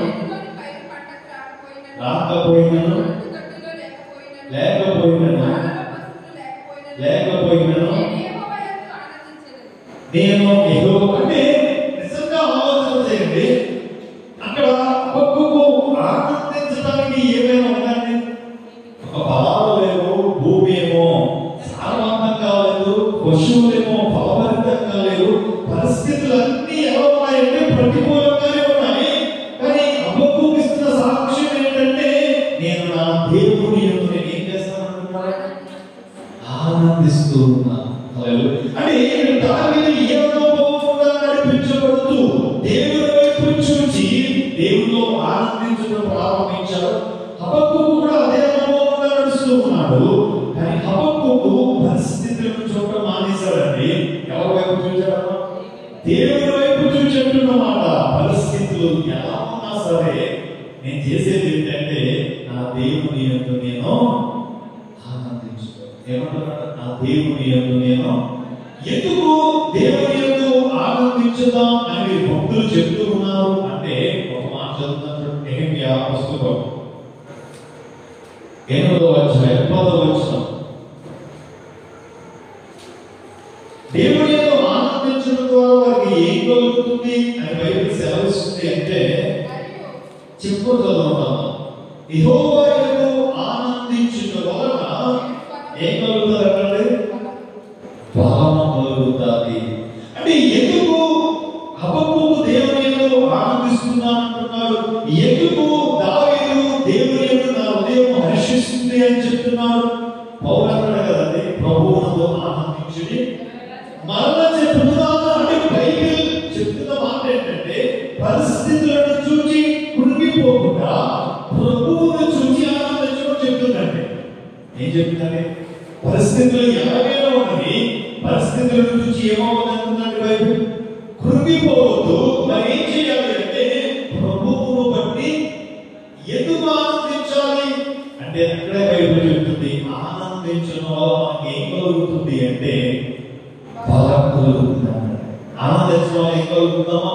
రాకపోయినను, లేకపోయినను నేను అంటే నిజంగా ఆలోచన చేయండి. అక్కడ ఒక్కొక్క ఆనందించడానికి ఏమైనా ఉందండి? ఒక పొలాలు లేవు, భూమి ఏమో సారవంతంగా లేదు, పశువులేమో ఫలభరితంగా లేవు, పరిస్థితులన్నీ ఎలా ఉన్నాయంటే ప్రతికూలంగానే ఉన్నాయి. కానీ హబక్కూకు ఇస్తున్న సాక్ష్యం ఏంటంటే, నేను నా దేవుని యందు నేను ఏం చేస్తానంటున్నాను? ఆనందిస్తూ ఉన్నాను. అంటే దావీదు ఏ అనుభవంగా నడిపించబడుతూ దేవుని వైపు చూచి దేవునిలో ఆనందించడం ప్రారంభించాడు. హబక్కూకు కూడా అదే అనుభవంగా నడుస్తూ ఉన్నాడు. కానీ హబక్కూకు పరిస్థితులను చూడటం మానేశాడండి. ఎవరి వైపు చూచాడమ్మా? దేవుని వైపు చూచెట్టున్నమాట. పరిస్థితులు ఎలా ఉన్నా సరే నేను చేసేది ఏంటంటే, నా దేవుని యందు నేను ఆనందించుతాను. ఏమంటున్నాడు? నా దేవుని యందు నేను. ఎందుకు దేవుని యందు ఆనందించుదాం అని భక్తులు చెప్తూ ఉన్నారు అంటే, ఒక మాట చదువుతున్నప్పుడు నెహెమ్యా పుస్తకం 8వ అధ్యాయం 10వ వచనం. దేవుని యందు ఆనందించడం ద్వారా వారికి ఏం కలుగుతుంది అని బైబిల్ సెలవిస్తుంది అంటే, చెప్పు చదువుతాము. యెహోవా యందు ఆనందించుట వలన ఏం కలుగుతుందంటే బలము కలుగుతుంది. అంటే ఎందుకు హబక్కూకు దేవుని యందు ఆనందిస్తున్నానంటున్నాడు? ఎందుకు దావీదు దేవుని యందు నా హృదయం హర్షిస్తుంది అని చెప్తున్నాడు? పౌలు అన్నాడు కదండి, ప్రభువునందు ఆనందించుడి. మరలా చెప్తున్నాను అంటే బైబిల్ చెప్తున్న మాట ఏంటంటే, పరిస్థితులను చూచి కృంగిపోకుండా ప్రభువును చూచి ఆనందించడం చెప్తుందండి. ఏం చెప్తుందండి? పరిస్థితులు ఎలాగైనా ఉన్నది, పరిస్థితులను చూసి ఏమవుతుందంటున్నాడు బైబిల్? కృంగిపోవద్దు. మరి ఏం చేయాలి అంటే, ప్రభువును బట్టి ఎందుకు ఆనందించాలి అంటే, అక్కడే బైబిల్ చెప్తుంది ఆనందించడం వల్ల మనకి ఏం కలుగుతుంది అంటే బలం కలుగుతుంది. ఆనందించడం వల్ల ఏం కలుగుతామా?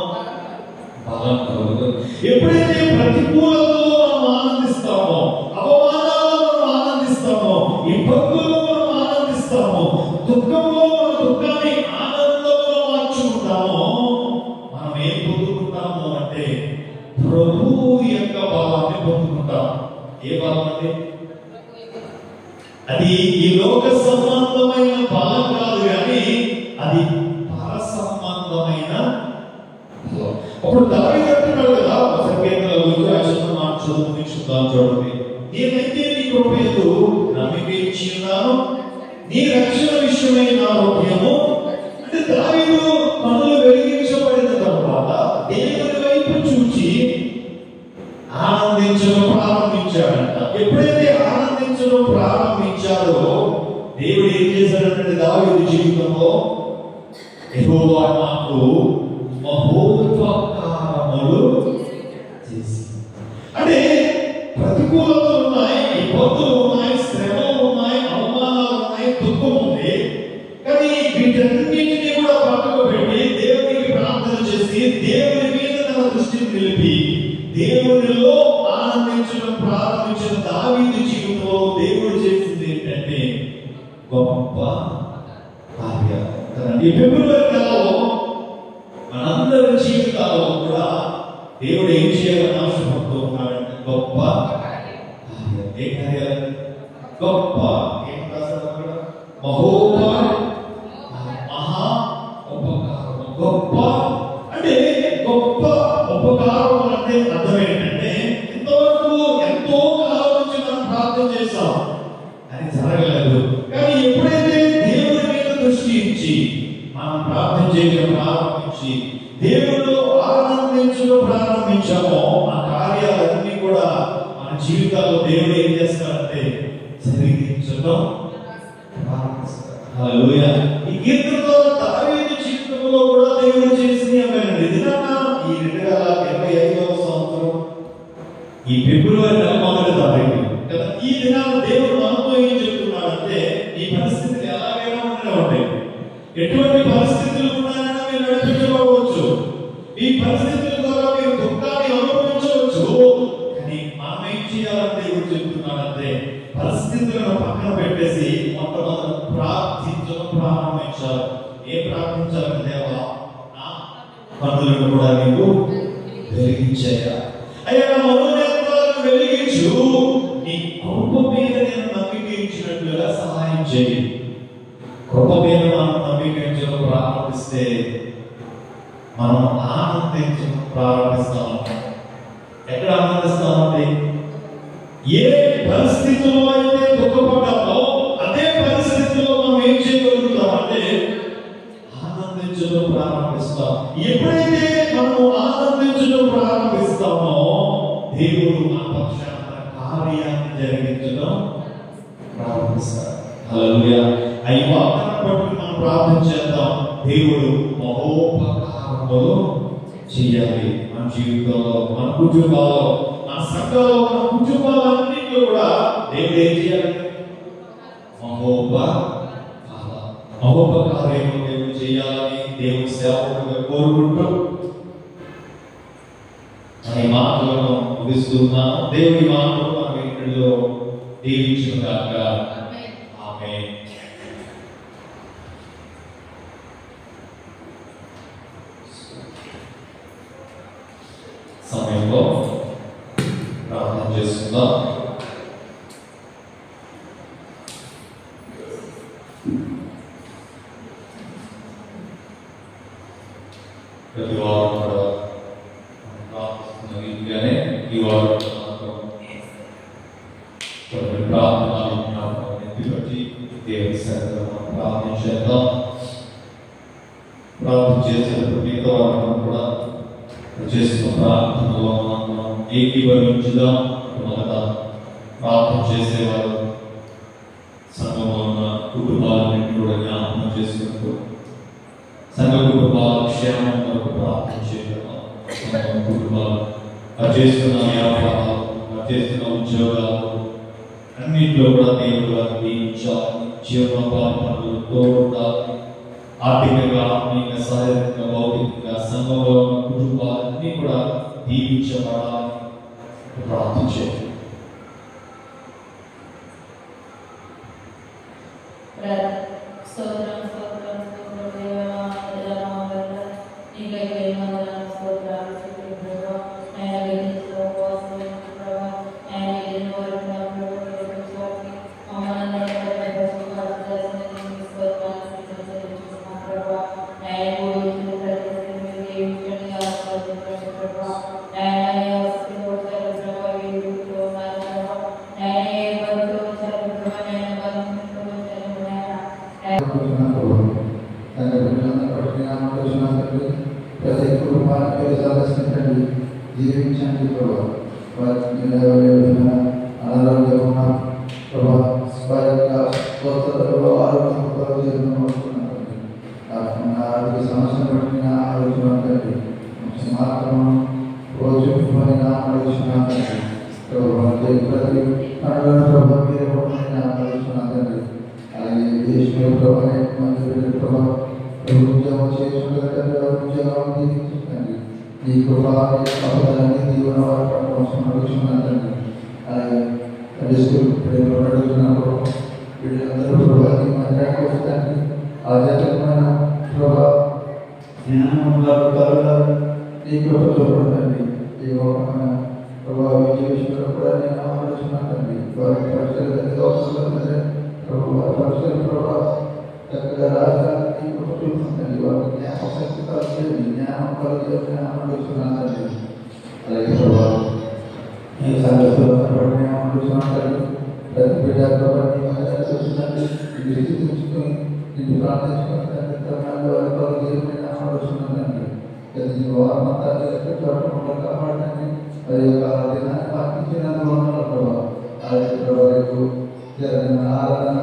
బలం కలుగుతుంది. ఎప్పుడైతే ప్రతికూలతలో మనం ఆనందిస్తామో, అవమానాల్లో మనం ఆనందిస్తామో, ఇబ్బందుల్లో మనం ఆనందిస్తామో, దుఃఖంలో మన దుఃఖాన్ని ఆనందంలో మార్చుకుంటామో, మనం ఏం పొందుకుంటాము అంటే ప్రభువు యొక్క బలాన్ని పొందుకుంటాం. ఏ బలం అంటే? అది ఈ లోక సంబంధమైన బలం కాదు, కానీ అది పర సంబంధమైన బలం. అప్పుడు దావీదు అంటున్నాడు కదా, చూడండి, నేనైతే నీ కృపయందు నమ్మిక ఉన్నాను, నీ రక్షణ విషయమై నా హృదయము. అంటే దావీదు కన్నులు వెలిగించబడిన తర్వాత దేవుని వైపు చూచి ఆనందించడం ప్రారంభించాడంట. ఎప్పుడైతే ఆనందించడం ప్రారంభించాడో దేవుడు ఏం చేశాడంటే, దావీదు జీవితంలో యెహోవా నాకు మహోపకారములు చేసి. అంటే ప్రతికూలతలు ఉన్నాయి, ఇబ్బందులు ఉన్నాయి, శ్రమలు ఉన్నాయి, అవమానాలు ఉన్నాయి, దుఃఖం ఉంది. కానీ వీటన్నిటినీ కూడా పక్కకు పెట్టి దేవునికి ప్రార్థన చేసి దేవుని మీద తన దృష్టిని నిలిపి దేవునిలో ఆనందించడం ప్రారంభించిన దావీదు జీవితంలో దేవుడు చేసింది ఏంటంటే గొప్ప కార్యం. ఈ ఫిబ్రవరి నెలలో మనందరి జీవితాల్లో కూడా దేవుడు ఏం చేయాలని ఆశపడుతూ ఉన్నాడంటే గొప్ప కార్యం. ఏ కార్యాలు? గొప్ప మహోపకారం, మహా ఉపకారం. గొప్ప అంటే గొప్ప ఉపకారం అంటే అర్థం ఏంటంటే, ఇంతవరకు ఎంతో కాలం నుంచి మనం ప్రార్థన చేస్తాం, అది జరగలేదు. కానీ ఎప్పుడైతే దేవుడి మీద దృష్టి ఇచ్చి మనం ప్రార్థన చేయడం ప్రారంభించి దేవుడిలో ఆనందించడం ప్రారంభించామో, ఆ కార్యాలన్నీ కూడా మన జీవితాల్లో దేవుడు ఏం చేస్తాడంటే జరిగించడం ప్రారంభిస్తాడు. హల్లెలూయా. ఈ కీర్తనలో దావీదు జీవితంలో కూడా దేవుడు చేసింది ఏమైనా దినాన ఈ 2025వ సంవత్సరం ఈ ఫిబ్రవరి నెల మొదటి తారీఖు కదా, ఈ దినాన దేవుడు మనతో ఏం చెప్తున్నాడంటే ఈ పరిస్థితులు ఎలాగైనా ఉంటాయి, ఎటువంటి పరిస్థితులు ఉన్నాయన్నా మీరు నడిపించవచ్చు, ఈ పరిస్థితుల ద్వారా మీరు దుఃఖాన్ని అనుభవించవచ్చు. కానీ మనం ఏం చేయాలని దేవుడు చెప్తున్నాడంటే పరిస్థితులను పక్కన పెట్టేసి మొట్టమొదటి ప్రార్థించడం ప్రారంభించాలి. ఏం ప్రార్థించాలని? దేవా నా కన్నులను కూడా నీకు వెలిగించాయా, అయ్యా నా మనోనేత్రాలను వెలిగించు, నీ కృప మీద నేను నమ్మికించినట్లుగా సహాయం చేయి. కృప మీద మనం నమ్మికించడం ప్రారంభిస్తే మనం ఆనందించడం ప్రారంభిస్తాము. ఎక్కడ ఆనందిస్తామండి? ఏ పరిస్థితుల్లో అయితే దుఃఖపడ్డామో అదే పరిస్థితుల్లో మనం ఏం చేయగలుగుతామంటే ఆనందించడం ప్రారంభిస్తాం. ఎప్పుడైతే మనము ఆనందించడం ప్రారంభిస్తామో దేవుడు మన పక్షాన కార్యాన్ని జరిగించడం ప్రారంభిస్తాడు. హల్లెలూయా. ఈ వాగ్దానం బట్టి మనం ప్రార్థన చేద్దాం. దేవుడు మహోపకారములు చేయాలి మన జీవితంలో, మన కుటుంబాల్లో, మన సంఘంలో, మన కుటుంబాలన్నింటిలో కూడా దేవుడు ఏం చేయాలి? మహోపకార్యము దేవుడు చేయాలని దేవుడి సేవకులుగా కోరుకుంటూ ఈ మాటలను ముగిస్తున్నాను. దేవుడి మాటలు మన ఇంటిలో దీవించును గాక. ఆమేన్. సమయంలో ప్రార్థన చేసుకుందాం. ప్రతి వారం కూడా ప్రార్థిస్తున్న రీతిగానే ఈ వారం దేవుని సన్నిధిలో ప్రార్థన చేద్దాం. ప్రార్థన చేసేటప్పుడు మిగతా వారిని కూడా చేస్తున్న ప్రార్థనలో మనం ఏకీభవించుదాం. మొదట ప్రార్థన చేసేవారు సంఘంలో ఉన్న కుటుంబాలన్నింటినీ కూడా జ్ఞాపకం చేసుకుంటూ సంఘ కుటుంబాల క్షేమం వరకు ప్రార్థన చేయడం. కుటుంబాలు చేస్తున్న వ్యాపారాలు, చేస్తున్న ఉద్యోగాలు అన్నింటిలో కూడా దేవుడు దీవించాలని, జీవనోపాధులు తోడుండాలని, ఆర్థికంగా, ఆత్మీయంగా, శారీరకంగా, భౌతికంగా సంఘంలో ఉన్న కుటుంబాలన్నీ కూడా దీవించబడాలని ప్రార్థించారు. జీవించండి ప్రభావ. అనారోగ్యం ఉన్న ప్రభావ ఆరోగ్య సమస్యను బట్టి ఆలోచన మాత్రం రోజు ఆలోచన ప్రతి ప్రభావ ఆలోచన అలాగే దేశంలో ప్రభావ ఉద్యోగం చేసుకుంటే ఉద్యోగం దీవించండి. నీ కృపాన్ని దీవెన వారి కోసం అడుగుతున్నాను. అలాగే స్కూల్ పిల్లలు అడుగుతున్నప్పుడు వీళ్ళందరూ ప్రభావాన్ని మాట్లాడుకోవడానికి ఆధ్యాత్మికమైన ప్రభావ జ్ఞానం నీ కృప చూపడండి. ఈ లోకమైన ప్రభావ విషయంలో కూడా నేను ఆలోచిస్తున్నానండి. వారి పరిచయం ప్రభావ చక్కగా రాజాన్ని నీ కృప చూపుతుందండి. వారికి జ్ఞాపశక్తి కలిగేది, జ్ఞానం కలిగేది ఆలోచిస్తున్నానండి. అలాగే ప్రభావం ఈ సంగతులు ఆలోచిస్తున్నానండి. ప్రతి బిడ్డ చూస్తుందండి. తీసుకుని నిన్ను ప్రార్థించుకుంటానండి. ఆలోచిస్తున్నానండి. వారమంతా కాపాడండి. మరి దినాన్ని పాటించినందుకు ప్రభావ అలాగే ప్రభావ జరిగిన ఆరాధన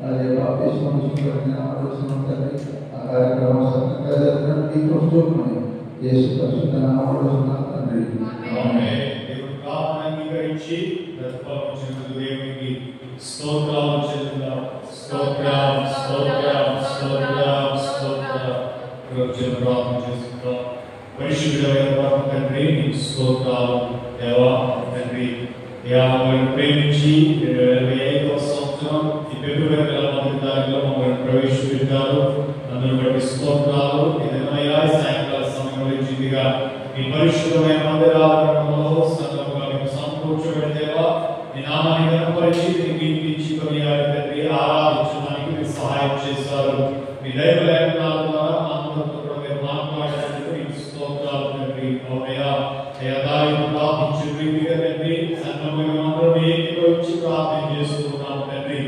అలాగే ఆలోచిస్తుందండి. ఆ కార్యక్రమం చక్కగా చూపమని యేసు పరిశుద్ధ నామములో తండ్రి. ఆమేన్. దేవుని ప్రార్థన అంగీకరించి ప్రతిఫలమిచ్చినందుకు దేవునికి స్తోత్రాలు చెల్లిద్దాం. స్తోత్రం స్తోత్రం స్తోత్రం స్తోత్రం. ప్రభుత్వం ప్రార్థన చేసుకుందాం. పరిశుద్ధుడైన పరమ తండ్రి నీకు స్తోత్రాలు దేవా. తండ్రి మమ్మల్ని ప్రేమించి 2025వ సంవత్సరం ఈ ఫిబ్రవరి నెల 1వ తారీఖులో మమ్మల్ని ప్రవేశపెట్టారు. అందును బట్టి స్తోత్రాలు. ఇదనయ్యా సాయంకాల సమయంలో జీవిగా ఈ పరిశుద్ధమైన మందిరాలలో సంఘముగా మీకు సమకూర్చబడితేవా నీ నామాన్ని కనపరిచి కీర్తించి కొనియాడి తండ్రి ఆరాధించడానికి మీరు సహాయం చేశారు. మీ దైవ లేఖనాల ద్వారా మానవులతో కూడా మీరు మాట్లాడడానికి మీకు స్తోత్రాలు తండ్రి. అవునయ్యా దానిని ప్రార్థించే రీతిగా తండ్రి సంఘముగా అందరం ఏకీభవించి ప్రార్థన చేస్తున్నాము తండ్రి.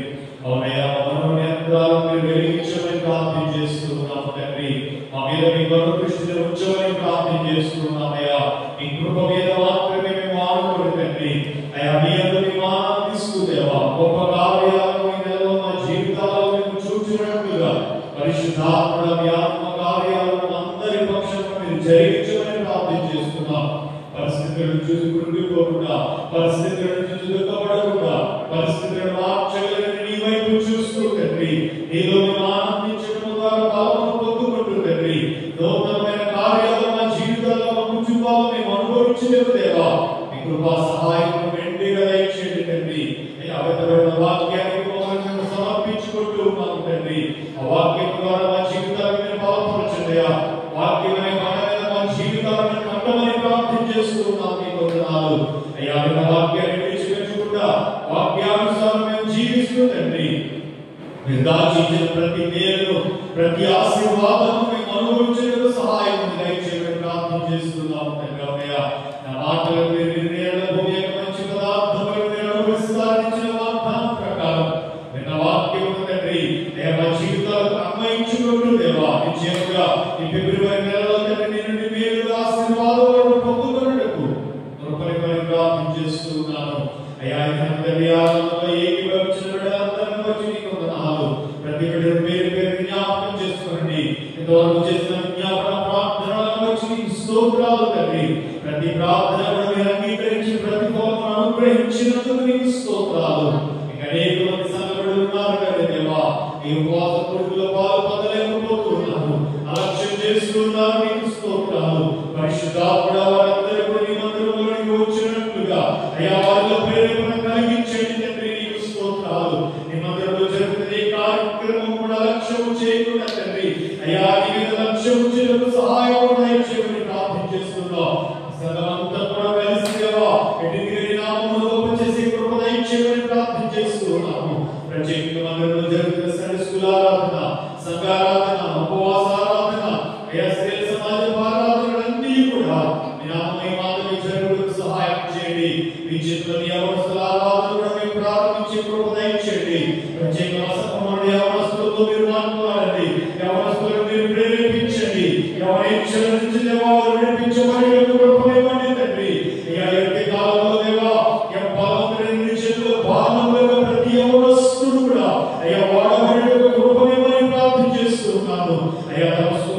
అవునయ్యా మనోనేత్రాలు మీరు వెలిగించమని ప్రార్థన చేస్తున్నాము తండ్రి. మా మీద మీ కరుణ దృష్టిని ఉంచమని ప్రార్థన చేస్తున్నామయ్యా. మీ కృప మీద మాత్రమే మేము ఆనుకోండి తండ్రి. అయ్యా మీ అందరి ఆనందిస్తూ దేవా గొప్ప కార్యాలను ఈ నెలలో మా జీవితాలలో మేము చూచినట్లుగా పరిశుద్ధాత్మ మీ ఆత్మ కార్యాలను అందరి పక్షంగా మీరు జరిగించమని ప్రార్థన చేస్తున్నాం. పరిస్థితులను చూసి కృంగిపోకుండా, పరిస్థితులను చూసి దుఃఖపడకుండా, పరిస్థితులను మార్చగలని నీ వైపు చూస్తూ తండ్రి నీలో మేము ఆనందించడం ద్వారా బలమును పొందుకుంటూ తండ్రి నూతనమైన కార్యాలు మా జీవితాల్లో ముంచుకోవాలి మేము అనుభవించలేము దేవా. మీ కృపా సహాయం మెండుగా దయచేయండి తండ్రి. అబద్ధమైన వాక్యానికి మమ్మల్ని మేము సమర్పించుకుంటూ ఉన్నాము తండ్రి. ఆ వాక్యం ద్వారా మా జీవితాలను మీరు బలపరచండి. వాక్యమనే మాట మీద మా జీవితాలను కట్టమని ప్రార్థన చేస్తున్నాం. మీ వందనాలు అయ్యా. వాక్యాన్ని విడిచిపెట్టకుండా వాక్యానుసారం మేము జీవిస్తూ తండ్రి మీరు దాచించిన ప్రతి మేలు ప్రతి ఆశీర్వాదము మేము అనుభవించేందుకు సహాయం దయచేయమని ప్రార్థన చేస్తున్నాము తండ్రి. అయ్యా నా మాటలను మీరు నిర్ణయాల భూమి మంచి పదార్థములను మీరు అనుభవిస్తారనిచ్చిన వాగ్దానం ప్రకారం విన్న వాక్యం తండ్రి మా జీవితాలకు అన్వయించుకుంటూ దేవా నిశ్చయముగా ఈ ఫిబ్రవరి నెలలో తండ్రి నీ నుండి మేలు ఆశీర్వాదాలను పొందుకున్నట్టు కృపని ప్రార్థన చేస్తున్నాను. అయ్యా తండ్రి ఆనందంలో ఏకీభవించిన బిడ్డలందరినీ వచ్చి నీకు వందనాలు. ప్రతి బిడ్డను పేరు పేరు జ్ఞాపకం చేసుకోండి. ఇంతవరకు చేసిన విజ్ఞాపన ప్రార్థనలను వచ్చి నీకు స్తోత్రాలు తండ్రి. ప్రతి ప్రార్థనను మీరు అంగీకరించి ప్రతిఫలం అనుగ్రహించినందుకు నీకు స్తోత్రాలు. ఇంకా అనేక మంది సంఘటనలు ఉన్నారు కదా దేవా. ఈ ఉపవాస కొడుకుల పాలు పొందలేకపోతున్నారు, అలక్ష్యం చేస్తున్నారు. నీకు స్తోత్రాలు. పరిశుద్ధాత్మ వారందరూ కూడా నీ మందిరంలోకి వచ్చినట్లుగా అయ్యా వారిలో ప్రేరేపణ కలిగించండి తండ్రి. నీకు స్తోత్రాలు. నీ మందిరంలో జరుగుతున్న ఈ కార్యక్రమం కూడా లక్ష్యం చేయకుండా తండ్రి అయ్యా నీ మీద లక్ష్యం చేయడానికి సహాయం దయచేయమని ప్రార్థన చేస్తున్నాం. సంఘమంతా కూడా కలిసి దేవా ఎన్నికల నామమును గొప్ప చేసే కృప దయచేయమని ప్రార్థన చేస్తున్నాము. ప్రత్యేకంగా మందిరంలో జరుగుతున్న సండే స్కూల్ ఆరాధన, సంఘారాధన, ఉపవాస ఆరాధన, అయ్యా స్త్రీ సమాజ ఆరాధనలన్నీ కూడా మీ నామమై మాత్రమే జరుగుటకు సహాయం చేయండి. మీ చేతులని అవస్థల ఆరాధన కూడా మేము ప్రారంభించే కృప దయచేయండి. ప్రత్యేకంగా అసమమైన అవస్థలతో మీరు మాట్లాడండి. అవస్థలను మీరు ప్రేరేపించండి. ఎవరి నుంచి దేవా విడిపించమని కృపనివ్వండి తండ్రి. అయ్యా ఎవరి కాలంలో దేవా బలవంతుని చేతుల్లో భాగంలో ప్రతి అవస్థను కూడా అయ్యా వాడబడి కృపనివ్వని ప్రార్థన చేస్తున్నాను. అయ్యా తమస్సు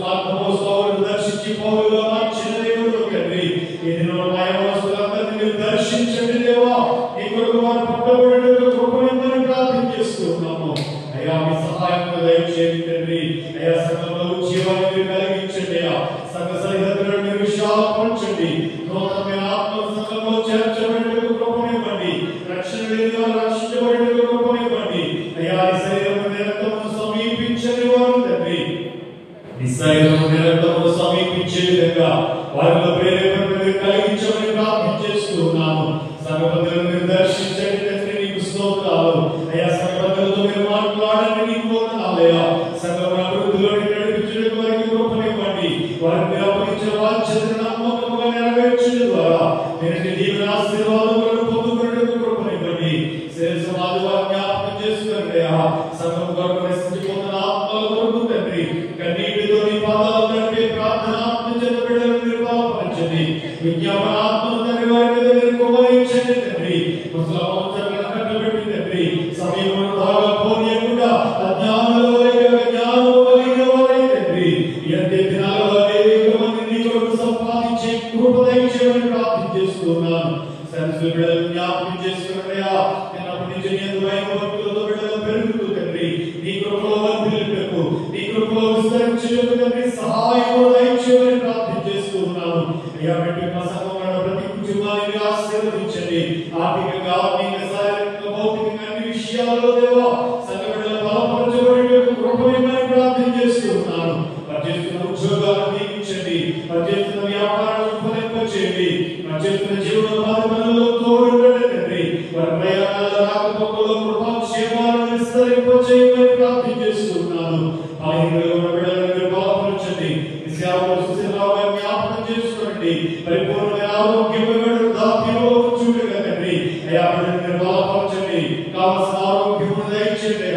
దర్శించి పౌరులు మార్చిన దేవుడు తండ్రి ఈ దినంలో మా అవస్థలందరినీ మీరు దర్శించండి దేవా. ఈ కొరకు వారు పట్టబడి కృపనివ్వని ప్రార్థన చేస్తున్నాము. అయ్యా మీ సహాయం దయచేయండి తండ్రి. అయ్యా సంఘంలో జీవాన్ని మీరు కలిగించండి. అయ్యా సంఘ సరిహద్దులను మీరు విశాలపరచండి. నూతనమైన ఆత్మ సంఘంలో చేర్చబడేందుకు కృపనివ్వండి. రక్షణ లేని వారు రక్షించబడేందుకు కృపనివ్వండి. అయ్యా ఈ శరీరం నిరంతరము సమీపించని వారు తండ్రి ఈ శరీరం నిరంతరము సమీపించే విధంగా వారిలో ప్రేరేపణ కలిగించమని ప్రార్థన చేస్తున్నాము. సంఘపతులను మీరు దర్శించండి తండ్రి. నీకు స్తోత్రాలు. అయ్యా సంఘపతులతో మీరు మాట్లాడండి. నీకు వందనాలయ్యా. సంఘం అభివృద్ధిలోకి నడిపించడానికి వారికి కృపనివ్వండి. వారికి మీరు అప్పగించిన బాధ్యతను నమ్మకముగా నెరవేర్చడం ద్వారా మీరు దీవెన ఆశీర్వాదములను పొందుకునేందుకు కృపనివ్వండి. శరీర సమాజ వారిని జ్ఞాపకం చేసుకోండి. సంఘం కొరకు నశించిపోతున్న ఆత్మల కొరకు తండ్రి కన్నీటితో నీ పాదాలు నడిపే ప్రార్థనాత్మ చేత బిడ్డలను మీరు బలపరచండి. విజ్ఞాపనాత్మను తండ్రి వారి మీద మీరు కుమరించండి తండ్రి. ముసలమ్మను కట్టబెట్టి తండ్రి సమయంలో బాగా పోనీయకుండా అజ్ఞానుల వలె జ్ఞానం కలిగిన వారై తండ్రి ఎంత దినాలలో చేస్తున్నాను. సరస్సు బిడ్డలను జ్ఞాపకం చేసుకున్నాయా, చిన్నప్పటి నుంచి నేను భయభక్తులతో బిడ్డలు పెరుగుతూ తండ్రి నీ కృపలో వర్ధిల్లుటకు, నీ కృపలో విస్తరించుటకు తండ్రి సహాయం దయచేయమని ప్రార్థన చేస్తున్నాను. అయ్యా బిడ్డ మా సంఘంలో ప్రతి కుటుంబాన్ని ఆశీర్వదించండి. ఆర్థికంగా, ఆత్మీయంగా, శారీరకంగా, భౌతికంగా అన్ని విషయాల్లో దేవా సంఘ బిడ్డలు బలపరచబడేటకు కృప ఇవ్వమని ప్రార్థన చేస్తున్నాను. వారు చేస్తున్న ఉద్యోగాలను దీవించండి, వారు చేస్తున్న వ్యాపారాలను ఫలింపచేయండి, వారు చేస్తున్న జీవనోపాధి పనుల్లో తోడుండండి తండ్రి. వారి ప్రయాణాల రాకపోకల్లో కృపాక్షేమాలను విస్తరింపచేయమని ప్రార్థన చేస్తున్నాను. బలహీనులుగా ఉన్న బిడ్డలను బలపరచండి. ఈ సేవలో సుశీలరావు గారిని జ్ఞాపకం చేసుకోండి. పరిపూర్ణమైన ఆరోగ్యమైన దాప్యంలో చూడగా తండ్రి అయ్యా బిడ్డలను బలపరచండి. కావలసిన ఆరోగ్యమును దయచేయండి.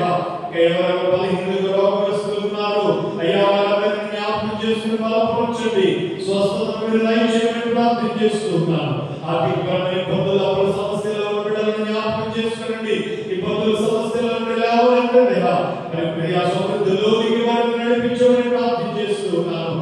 కేవలం బలహీనులుగా రోగగ్రస్తులు ఉన్నారు అయ్యా, వారందరినీ జ్ఞాపకం చేసుకుని బలపరచండి. స్వస్థతను మీరు దయచేయమని ప్రార్థన చేస్తున్నాను. ఆర్థికపరమైన ఇబ్బందులు, అప్పుల సమస్యలు ఉన్న బిడ్డలను జ్ఞాపకం చేసుకోండి. ఇబ్బందుల సమస్యల నుండి లేవనెత్తండి. మరి క్రియా సమృద్ధిలోనికి వారిని నడిపించమని ప్రార్థన చేస్తున్నాను.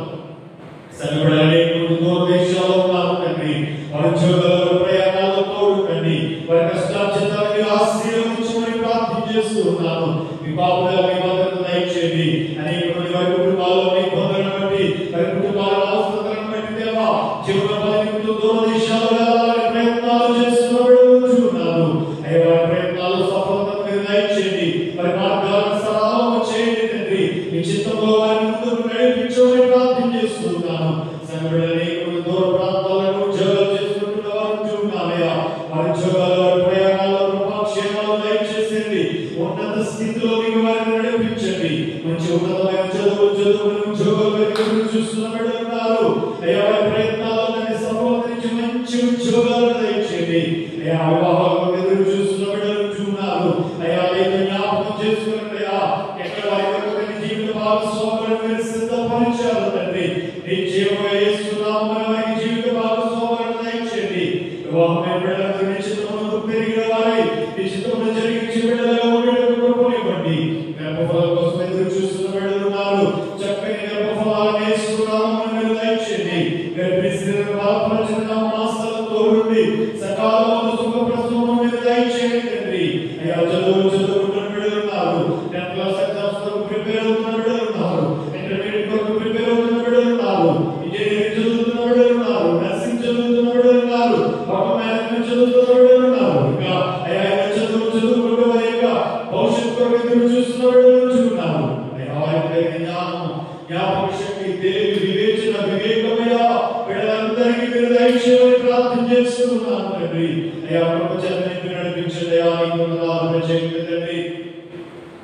సరిపడని దూర దేశాల్లో ఉన్నారు తండ్రి, వారి ఉద్యోగాల ప్రయాణాల్లో తోడుకండి, వారి కష్టార్జితాన్ని ఆశీర్వదించమని ప్రార్థన చేస్తున్నాను. మీ పాపల మీ భద్రత దయచేయండి. అనేక మంది వారి కుటుంబాల్లో ఇబ్బందులను బట్టి, వారి కుటుంబాల అవసరాలను బట్టి దేవా జీవన పరిమితులు దూర దేశాలు వెళ్ళాలని ప్రయత్నాలు చేస్తున్న విడుదలుచుకున్నారు. అయ్యా వారి ప్రయత్నాలు సఫలతను మీరు దయచేయండి. వారి మార్గాలను సరళం చేయండి తండ్రి. మీ చిత్తంలో వారిని ముందుకు నడిపించమని ప్రార్థన చేస్తున్నాను. సంఘటనని దూర ప్రాంతాలను ఉద్యోగాలు చేసుకుంటున్న వారు చూడాలయ్యా, వారి ఉద్యోగాలు, వారి ప్రయాణాల్లో కృపాక్షేమాలు దయచేసేయండి. ఉన్నత స్థితిలో మీకు వారిని నడిపించండి. మంచి ఉన్నతమైన చదువుకుని ఉద్యోగాలు చూస్తున్న బిడ్డలున్నారు అయ్యా, వారి ప్రయత్నాల్లో సఫలతనిచ్చి మంచి ఉద్యోగాలు దయచేయండి. అయ్యా వివాహాలకు ఎదురు చూస్తున్న బిడ్డలు చూస్తున్నారు అయ్యా, అయితే జ్ఞాపకం చేసుకుని అయ్యా ఎక్కడ వారి యొక్క జీవిత భాగస్వాములను మీరు సిద్ధపరిచారు తండ్రి. నీ జీవన యేసునామమున వారి జీవిత భాగస్వాములను దయచేయండి. వివాహమైన బిడ్డలకు నీ చిత్తమునకు పెరిగిన వారై నీ చిత్తమును జరిగించి బిడ్డలుగా ఉండేందుకు కృపనివ్వండి. గర్భఫలం కోసం ఎదురు చూస్తున్న బిడ్డలు ఉన్నారు, చక్కని గర్భఫలాలను యేసునామమున మీరు దయచేయండి. గర్భిణీ స్త్రీలను బలపరచండి, మాసాలను తోడుండి సకాలంలో సుఖప్రసవమును మీరు దయచేయండి తండ్రి. అయ్యా చదువుకుంటున్న బిడ్డలు ఉన్నారు, 10th క్లాస్ ఎగ్జామ్స్ కొరకు ప్రిపేర్ అవుతున్న బిడ్డలు ఉన్నారు, ఇంటర్మీడియట్ కొరకు ప్రిపేర్ అవుతున్న బిడ్డలు ఉన్నారు, ఇంజనీరింగ్ చదువుతున్న బిడ్డలు ఉన్నారు, నర్సింగ్ చదువుతున్న బిడ్డలు ఉన్నారు, హోటల్ మేనేజ్మెంట్ చదువుతున్న బిడ్డలు ఉన్నారు. ఇంకా అయ్యా చదువుకుంటూ వారి యొక్క భవిష్యత్తు కొరకు ఎదురు చూస్తున్న బిడ్డలు ఉన్నారు. అయ్యా వారి జ్ఞానం, జ్ఞాపక శక్తి, తెలివి, వివేచన, వివేకమయ్యా బిడ్డలందరికీ మీరు దయచేయమని ప్రార్థన చేస్తున్నాను తండ్రి. అయ్యా ప్రపంచాన్ని నడిపించండి. అయ్యా నీకు వందనాలు ప్రత్యేకంగా తండ్రి.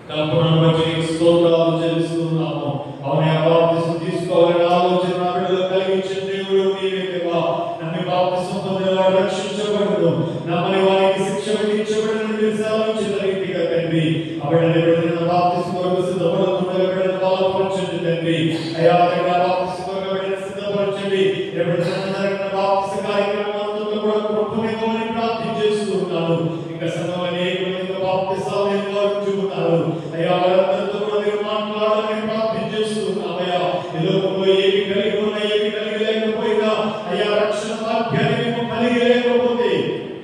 కల్పనను బట్టి నీకు స్తోత్రాలు చెల్లిస్తున్నాము. అవునే బాప్తిసం తీసుకోవాలని ఆలోచన నా బిడ్డలు కలిగించిన దేవుడు నీవే దేవా. నమ్మి బాప్తిసం పొందిన వాడు రక్షించబడదు, నమ్మని వారికి శిక్ష విధించబడని మీరు సెలవించిన రీతిగా తండ్రి ఆ బిడ్డని బిడ్డలను బాప్తిసం కొరకు సిద్ధపడుతుండగా బిడ్డను బలపరచండి తండ్రి. అయ్యా బాప్తిసం కొరకు బిడ్డను సిద్ధపరచండి. జరిగిన బాప్తిస కార్యక్రమాలతో కూడా కృపనివ్వమని ప్రార్థన చేస్తున్నాను. ఇంకా సంఘంలో అనేక మంది బాప్తిసాలు చూపుతారు అయ్యా, వారందరితో కూడా మీరు మాట్లాడాలని ప్రార్థన చేస్తున్నాం. అయ్యా ఈ లోకంలో ఏమి కలిగి ఉన్నా, ఏమి కలిగి లేకపోయినా అయ్యా రక్షణ భాగ్యాన్ని కలిగి లేకపోతే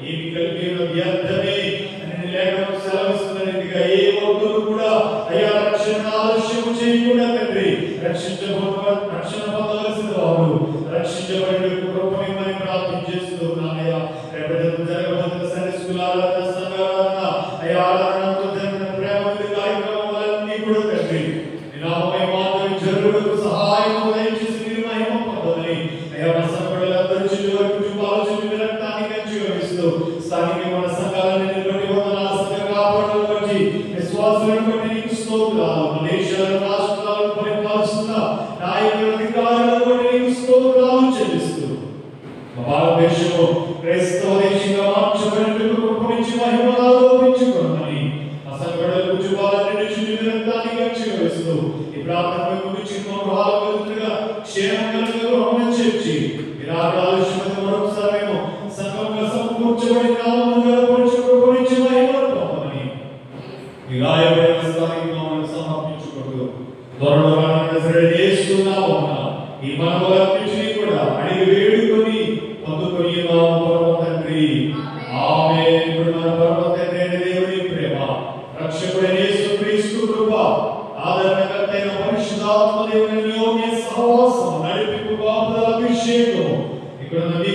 ఏమి కలిగి వ్యర్థమే అని లేఖనం సెలవిస్తున్న రీతిగా ఏ ఒక్కరు కూడా అయ్యా రక్షణ ఆలస్యం చేయకుండా తండ్రి రక్షణ పొందవలసిన వారు రక్షించబడి కృపనివ్వమని ప్రార్థన చేస్తున్నానయ్యా. రేపటి జరగబోతున్న సండే స్కూల్ ఆరాధన, సంఘారాధన, అయ్యా ఆరాధనతో జరిగిన ప్రేమ కార్యక్రమాలన్నీ కూడా తండ్రి నామమై మాత్రం జరుగుటకు సహాయం దయచేసి మీరు మహిమ పొందమని అయ్యా మన సంఘాలందరూ చుట్టూ వారి కుటుంబాల చుట్టూ రక్తాన్ని మంచిగా ఇస్తూ స్థానిక మన సంఘాలని బట్టి వందనాల సంఘ కాపాడలను బట్టి విశ్వాసాలను బట్టి నీకు స్తోత్రాలు. మన దేశాలను రాష్ట్రాలను పరిపాలిస్తున్న నాయకుల అధికారులను బట్టి నీకు స్తోత్రాలు చెల్లిస్తూ భారతదేశము క్రైస్తవ దేశంగా మార్చబడినట్టు కృపనిచ్చి మహిమను ఆరోపించుకోమని అసంగడల కుటుంబాలన్నిటి చుట్టూ రక్తాన్ని మంచిగా ఇస్తూ ఈ ప్రార్థన గురించి గృహాలుగా క్షేమంగా గృహం చేర్చి విరాగాలు మరొకసారి సంఘంగా సమకూర్చబడి నామముగా కృపనిచ్చి మహిమను పొందమని ఈ రాయబడిన స్థానికలను సమర్పించుకుంటూ త్వరలో యేసునామమున ఈ మనవులన్నిటినీ కూడా అడిగి వేడుకొని పొందుకొని అభిషేకము. ఇక్కడ ఉన్న మీ